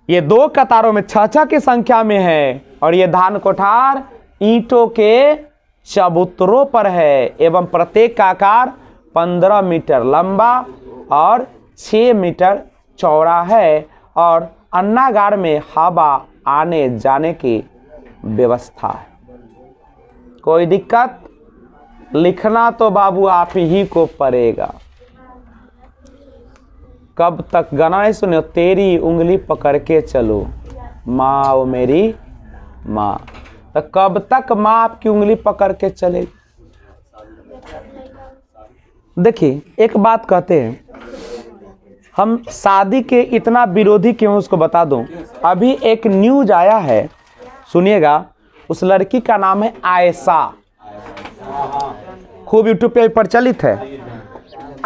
ये 2 कतारों में 6 की संख्या में है, और ये धान कोठार ईंटों के चबूतरों पर है, एवं प्रत्येक का आकार 15 मीटर लंबा और 6 मीटर चौड़ा है। और अन्नागार में हवा आने जाने की व्यवस्था है। कोई दिक्कत? लिखना तो बाबू आप ही को पड़ेगा। कब तक गाना नहीं सुने? तेरी उंगली पकड़ के चलो माँ ओ मेरी माँ। तो कब तक माँ आपकी उंगली पकड़ के चले? देखिए, एक बात कहते हैं, हम शादी के इतना विरोधी क्यों, उसको बता दूं। अभी एक न्यूज आया है, सुनिएगा। उस लड़की का नाम है आयशा, खूब यूट्यूब पे प्रचलित है।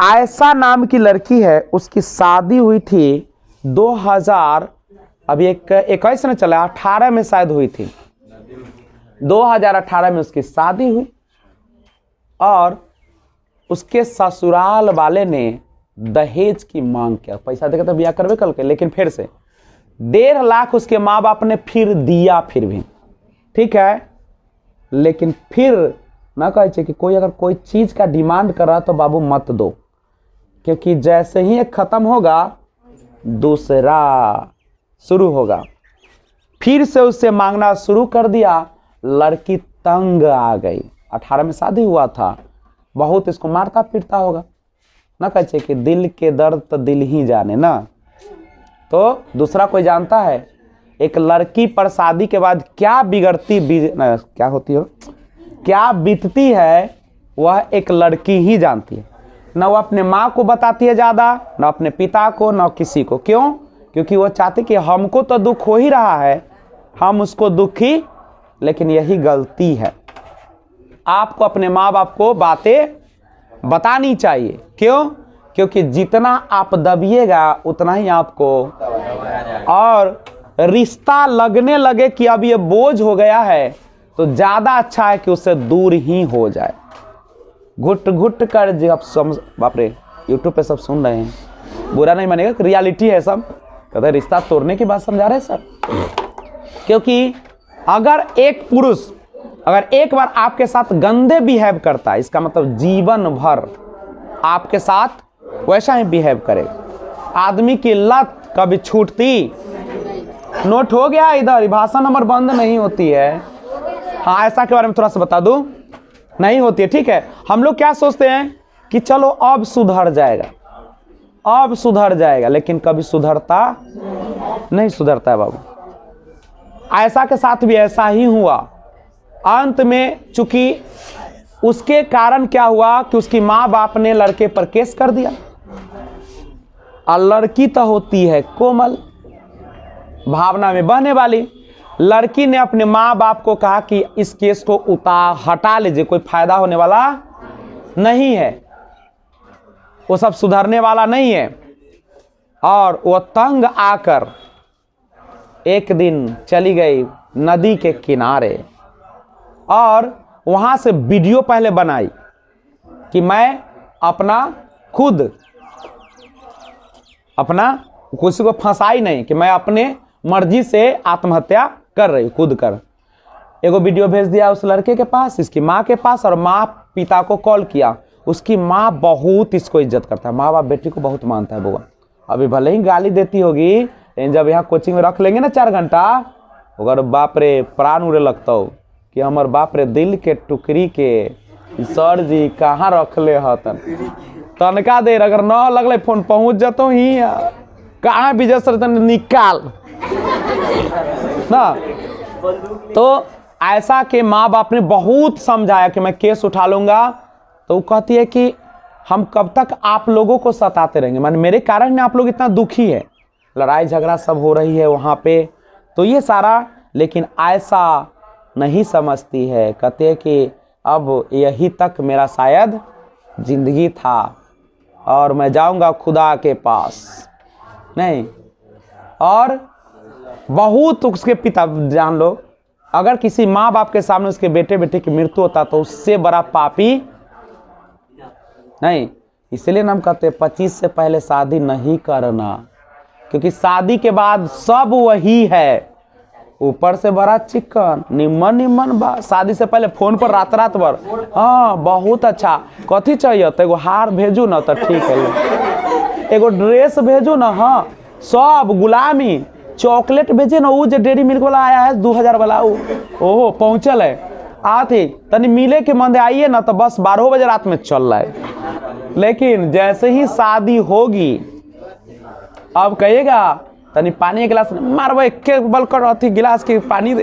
आयशा नाम की लड़की है, उसकी शादी हुई थी 2000 अभी 21 में चला, 18 में शायद हुई थी। 2018 में उसकी शादी हुई और उसके ससुराल वाले ने दहेज की मांग किया। पैसा देकर तो ब्याह करवे कल के, लेकिन फिर से 1.5 लाख उसके माँ बाप ने फिर दिया, फिर भी ठीक है। लेकिन फिर ना कहे कि कोई अगर कोई चीज का डिमांड कर रहा तो बाबू मत दो, क्योंकि जैसे ही एक खत्म होगा दूसरा शुरू होगा। फिर से उससे मांगना शुरू कर दिया। लड़की तंग आ गई। 18 में शादी हुआ था, बहुत इसको मारता पीटता होगा ना, कहे कि दिल के दर्द तो दिल ही जाने ना। तो दूसरा कोई जानता है एक लड़की पर शादी के बाद क्या क्या होती हो, क्या बीतती है, वह एक लड़की ही जानती है। न वो अपने माँ को बताती है ज़्यादा, न अपने पिता को, न किसी को। क्यों? क्योंकि वो चाहती कि हमको तो दुख हो ही रहा है, हम उसको दुखी, लेकिन यही गलती है। आपको अपने माँ बाप को बातें बतानी चाहिए। क्यों? क्योंकि जितना आप दबिएगा उतना ही आपको, और रिश्ता लगने लगे कि अब ये बोझ हो गया है तो ज़्यादा अच्छा है कि उससे दूर ही हो जाए। घुट घुट कर जो आप समझ, बाप रे यूट्यूब पे सब सुन रहे हैं, बुरा नहीं मानेगा, रियलिटी है सब। कहते रिश्ता तोड़ने की बात समझा रहे हैं सर। क्योंकि अगर एक पुरुष अगर एक बार आपके साथ गंदे बिहेव करता है, इसका मतलब जीवन भर आपके साथ वैसा ही बिहेव करेगा। आदमी की लत कभी छूटती, नोट हो गया इधर, भाषा नंबर बंद नहीं होती है। हाँ, ऐसा के बारे में थोड़ा सा बता दूं, नहीं होती है, ठीक है। हम लोग क्या सोचते हैं कि चलो अब सुधर जाएगा, अब सुधर जाएगा, लेकिन कभी सुधरता नहीं, सुधरता है बाबू। ऐसा के साथ भी ऐसा ही हुआ। अंत में चूंकि उसके कारण क्या हुआ कि उसकी माँ बाप ने लड़के पर केस कर दिया। और लड़की तो होती है कोमल, भावना में बहने वाली। लड़की ने अपने माँ बाप को कहा कि इस केस को हटा लीजिए, कोई फायदा होने वाला नहीं है, वो सब सुधरने वाला नहीं है। और वो तंग आकर एक दिन चली गई नदी के किनारे और वहां से वीडियो पहले बनाई कि मैं खुद किसी को फंसाई नहीं, कि मैं अपने मर्जी से आत्महत्या कर रही हूँ कूद कर। एगो वीडियो भेज दिया उस लड़के के पास, इसकी माँ के पास, और माँ पिता को कॉल किया। उसकी माँ बहुत इसको इज्जत करता है, माँ बाप बेटी को बहुत मानता है बुआ। अभी भले ही गाली देती होगी, लेकिन जब यहाँ कोचिंग में रख लेंगे ना 4 घंटा, अगर बाप रे प्राण उड़े लगता हो कि हमार बाप रे दिल के टुकड़ी के सर जी कहाँ रख ले हतन। तनका देर अगर न लगले फोन पहुँच जातो ही, कहाँ विजय सर निकाल ना। तो ऐसा के माँ बाप ने बहुत समझाया कि मैं केस उठा लूंगा, तो वो कहती है कि हम कब तक आप लोगों को सताते रहेंगे, माने मेरे कारण आप लोग इतना दुखी है, लड़ाई झगड़ा सब हो रही है वहाँ पे, तो ये सारा। लेकिन ऐसा नहीं समझती है, कहते हैं कि अब यही तक मेरा शायद जिंदगी था और मैं जाऊंगा खुदा के पास नहीं। और बहुत उसके पिता, जान लो, अगर किसी माँ बाप के सामने उसके बेटे बेटे की मृत्यु होता तो उससे बड़ा पापी नहीं। इसलिए हम कहते हैं 25 से पहले शादी नहीं करना, क्योंकि शादी के बाद सब वही है, ऊपर से बड़ा चिकन निम्न बा। शादी से पहले फोन पर रात भर, हाँ बहुत अच्छा, कथी चाहिए तो एगो हार भेजू ना तो ठीक है, एगो ड्रेस भेजू ना, हाँ सब गुलामी, चॉकलेट भेजे ना, वो जो डेरी मिल्क वाला आया है 2000 वाला, ओहो पहुँचल है, आती तनी मिले के मंदे आइए ना, तो बस 12 बजे रात में चल रहा है। लेकिन जैसे ही शादी होगी अब कहिएगा तनी पानी गिलास मारबे, के बल कर अथी गिलास के पानी दे,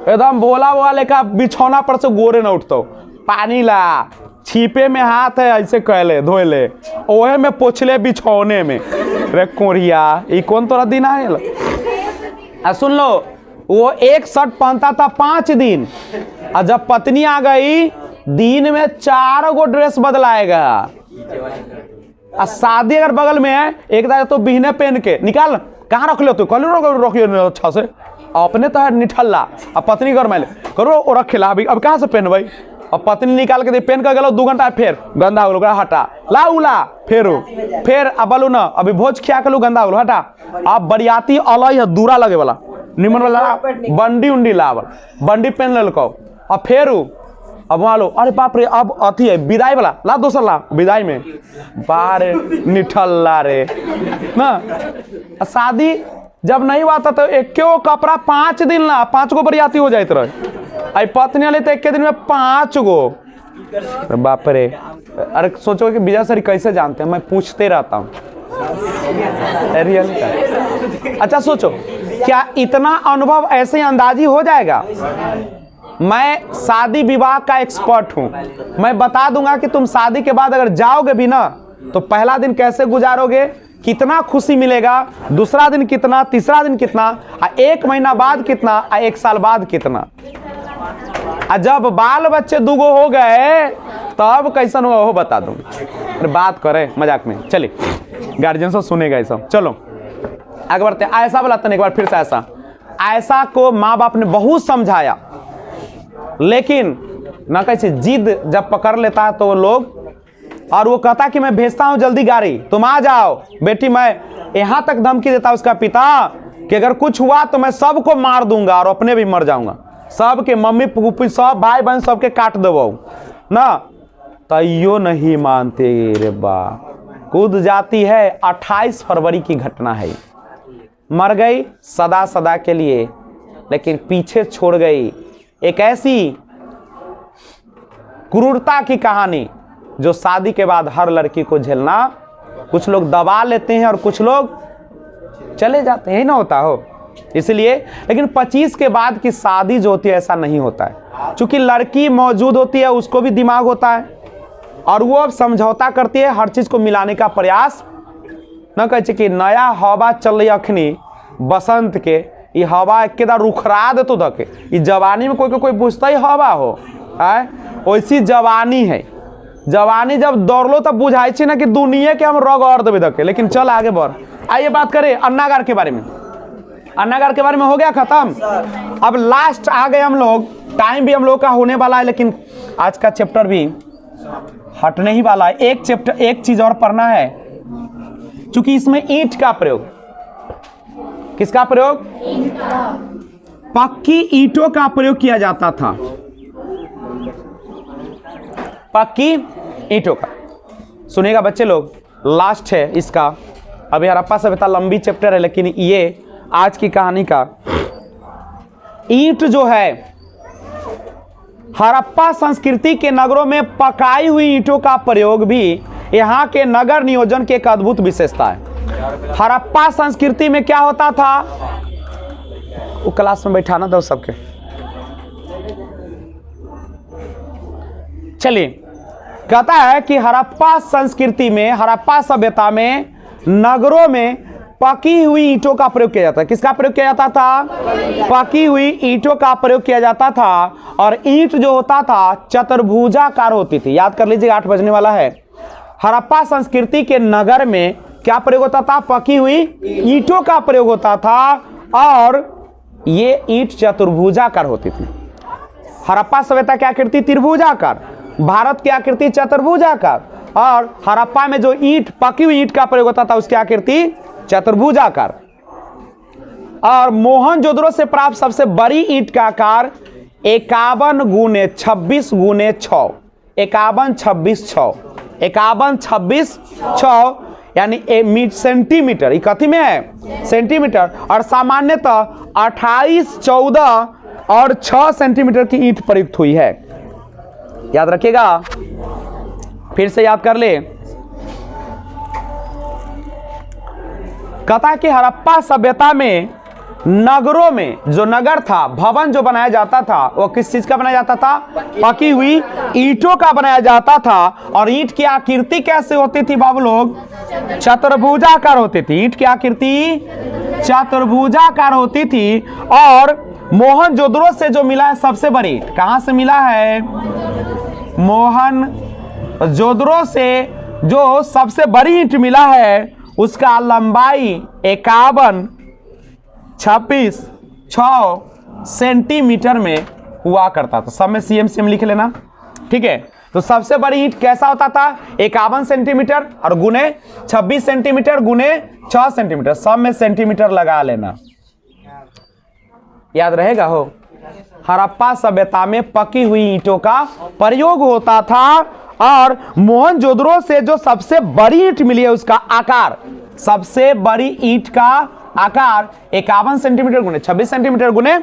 एकदम बोला लेका बिछौना पर से गोरे न उठतो, पानी ला, छीपे में हाथ है ऐसे कहले धोले, ओहे में पोछले बिछौने में। रे कोरिया ये कौन तोरा दिन आयल। सुन लो, वो एक शर्ट पहनता था 5 दिन, और जब पत्नी आ गई दिन में 4 गो ड्रेस बदलाएगा। और शादी अगर बगल में है, एक दादा तो बिहने पहन के निकाल, कहाँ रख लो तू, कल रखियो अच्छा से, अपने तो है निठल्ला, अब पत्नी घर में करो वो रखेला, अभी अब कहाँ से पहन भाई, अब पत्नी निकाल के दे, पहन कर गलो 2 घंटा, फिर गंदा हो गलो, हटा ला उला, फिर अब बोलू ना अभी भोज खिया के लो, गंदा हो गलो, हटा। अब बरियाती अलग है, दूरा लगे वाला निमन वाला बंडी उंडी लावल, बंडी पहन ललको, अब फिर अब वहाँ लो, अरे बाप रे अब अथी है विदाई वाला, ला दोसर ला विदाई में, बारे निठल्ला रे ना। शादी जब नहीं हुआ था तो एक कपड़ा 5 दिन ला 5 गो बरियाती हो जाते रहे, आई पत्नी वाले तो एक दिन में 5 गो, बाप रे। अरे सोचो कि विजय सर कैसे जानते हैं, मैं पूछते रहता हूँ रियल। अच्छा सोचो क्या इतना अनुभव ऐसे अंदाजी हो जाएगा। मैं शादी विवाह का एक्सपर्ट हूं, मैं बता दूंगा कि तुम शादी के बाद अगर जाओगे भी ना तो पहला दिन कैसे गुजारोगे, कितना खुशी मिलेगा, दूसरा दिन कितना, तीसरा दिन कितना, 1 महीना बाद कितना, 1 साल बाद कितना। जब बाल बच्चे 2 गो हो गए तब कैसन हुआ वो बता दूंगा। अरे बात करे मजाक में, चलिए गार्जियन सब सुनेगा ये सब। चलो आगे बढ़ते हैं। ऐसा बोलाते हैं एक बार फिर से, ऐसा को माँ बाप ने बहुत समझाया, लेकिन ना कैसे जिद जब पकड़ लेता है तो वो लोग, और वो कहता कि मैं भेजता हूं जल्दी गाड़ी, तुम आ जाओ बेटी। मैं यहां तक धमकी देता उसका पिता कि अगर कुछ हुआ तो मैं सबको मार दूंगा और अपने भी मर जाऊंगा, सबके मम्मी पुप्पी सब भाई बहन सबके काट देवो ना। तैयो नहीं मानते रे बा, कूद जाती है। 28 फरवरी की घटना है, मर गई सदा सदा के लिए, लेकिन पीछे छोड़ गई एक ऐसी क्रूरता की कहानी जो शादी के बाद हर लड़की को झेलना, कुछ लोग दबा लेते हैं और कुछ लोग चले जाते हैं, ही ना होता हो इसलिए। लेकिन 25 के बाद की शादी जो होती है ऐसा नहीं होता है, क्योंकि लड़की मौजूद होती है, उसको भी दिमाग होता है और वो अब समझौता करती है, हर चीज को मिलाने का प्रयास न कहे कि नया हवा चल रही अखनी बसंत के, ये हवा एकदम रुखरा दे तो धके, ये जवानी में कोई पूछता ही हवा हो है, वैसी जवानी है। जवानी जब दौड़लो तब बुझाई ना कि दुनिया के हम रगड़ देवे धके। लेकिन चल आगे बढ़, आइए बात करें अन्नागार के बारे में। अन्नागार के बारे में हो गया खत्म, अब लास्ट आ गए हम लोग, टाइम भी हम लोग का होने वाला है, लेकिन आज का चैप्टर भी हटने ही वाला है। एक चीज और पढ़ना है, क्योंकि इसमें ईंट का प्रयोग, किसका प्रयोग, पक्की ईंटों का प्रयोग किया जाता था, पक्की ईंटों का। सुनेगा बच्चे लोग, लास्ट है इसका। अभी हड़प्पा सभ्यता लंबी चैप्टर है, लेकिन ये आज की कहानी का ईंट जो है, हड़प्पा संस्कृति के नगरों में पकाई हुई ईंटों का प्रयोग भी यहाँ के नगर नियोजन की एक अद्भुत विशेषता है। हड़प्पा संस्कृति में क्या होता था, वो क्लास में बैठाना दो सबके, चलिए। कहता है कि हड़प्पा संस्कृति में, हड़प्पा सभ्यता में नगरों में पकी हुई ईंटों का प्रयोग किया जाता है। किसका प्रयोग किया जाता था, पकी हुई ईंटों का प्रयोग किया जाता था। और ईंट जो होता था चतुर्भुजाकार होती थी। याद कर लीजिए 8 बजने वाला है। हड़प्पा संस्कृति के नगर में क्या प्रयोग होता था, पकी हुई ईंटों का प्रयोग होता था, और ये ईंट चतुर्भुजाकार होती थी। हड़प्पा सभ्यता की आकृति त्रिभुजाकार, भारत की आकृति चतुर्भुजाकार, और हड़प्पा में जो ईंट, पकी हुई ईंट का प्रयोग होता था उसकी आकृति चतुर्भुजाकार। और मोहनजोदड़ो से प्राप्त सबसे बड़ी ईंट का आकार 51 × 26 × 6, 51 26 6, 51 26 6 यानी सेंटीमीटर। ये कथी में है, सेंटीमीटर। और सामान्यतः 28 14 और 6 सेंटीमीटर की ईंट प्रयुक्त हुई है। याद रखिएगा, फिर से याद कर ले। कहता कि हड़प्पा सभ्यता में नगरों में, जो नगर था, भवन जो बनाया जाता था, वो किस चीज का बनाया जाता था, पकी हुई ईंटों का बनाया जाता था। और ईंट की आकृति कैसे होती थी बाबू लोग, चतुर्भुजाकार होती थी। ईंट की आकृति चतुर्भुजाकार होती थी। और मोहनजोदड़ो से जो मिला है सबसे बड़ी ईंट, कहां से मिला है, मोहनजोदड़ो से जो सबसे बड़ी ईंट मिला है उसका लंबाई 51.56 सेंटीमीटर में हुआ करता था। सब में सीएम लिख लेना, ठीक है। तो सबसे बड़ी ईंट कैसा होता था? 51 सेंटीमीटर और गुने 26 सेंटीमीटर गुने 6 सेंटीमीटर, सब में सेंटीमीटर लगा लेना, याद रहेगा हो। हड़प्पा सभ्यता में पकी हुई ईंटों का प्रयोग होता था और मोहनजोदड़ो से जो सबसे बड़ी ईंट मिली है उसका आकार, सबसे बड़ी ईंट का आकार 51 सेंटीमीटर गुने 26 सेंटीमीटर गुने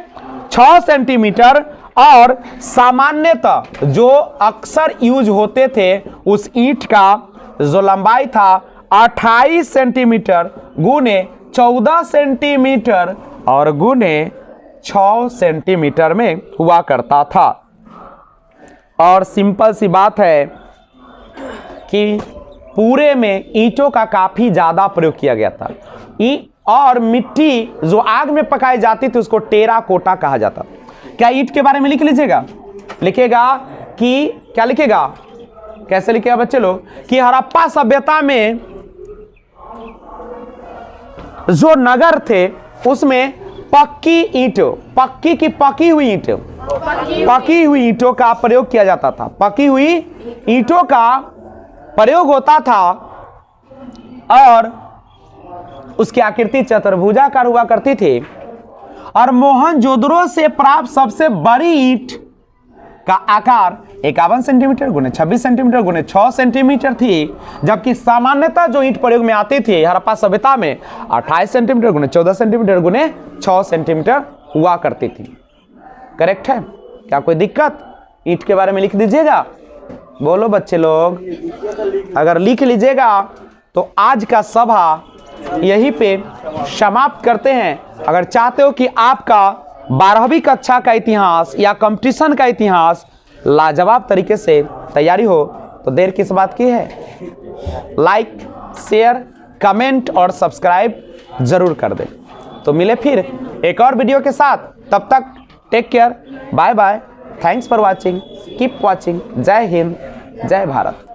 6 सेंटीमीटर और सामान्यतः जो अक्सर यूज होते थे उस ईंट का जो लंबाई था 28 सेंटीमीटर गुने 14 सेंटीमीटर और गुने 6 सेंटीमीटर में हुआ करता था। और सिंपल सी बात है कि पूरे में ईंटों का काफी ज्यादा प्रयोग किया गया था। और मिट्टी जो आग में पकाई जाती थी उसको टेराकोटा कहा जाता। क्या ईंट के बारे में लिख लीजिएगा, लिखेगा कि क्या लिखेगा, कैसे लिखेगा बच्चे लोग, कि हड़प्पा सभ्यता में जो नगर थे उसमें पक्की ईंट, पकी हुई ईंटों का प्रयोग किया जाता था। पकी हुई ईंटों का प्रयोग होता था और उसकी आकृति चतुर्भुजाकार हुआ करती थी। और मोहनजोदड़ो से प्राप्त सबसे बड़ी ईंट का आकार 51 सेंटीमीटर गुने 26 सेंटीमीटर गुने 6 सेंटीमीटर थी, जबकि सामान्यतः जो ईंट प्रयोग में आती थी हड़प्पा सभ्यता में 28 सेंटीमीटर गुने 14 सेंटीमीटर गुने 6 सेंटीमीटर हुआ करती थी। करेक्ट है? क्या कोई दिक्कत? ईंट के बारे में लिख दीजिएगा, बोलो बच्चे लोग। अगर लिख लीजिएगा तो आज का सभा यहीं पे समाप्त करते हैं। अगर चाहते हो कि आपका 12वीं कक्षा का इतिहास या कंपटीशन का इतिहास लाजवाब तरीके से तैयारी हो तो देर किस बात की है, लाइक शेयर कमेंट और सब्सक्राइब जरूर कर दें। तो मिले फिर एक और वीडियो के साथ, तब तक take care, bye bye, thanks for watching, keep watching. जय हिंद, जय भारत।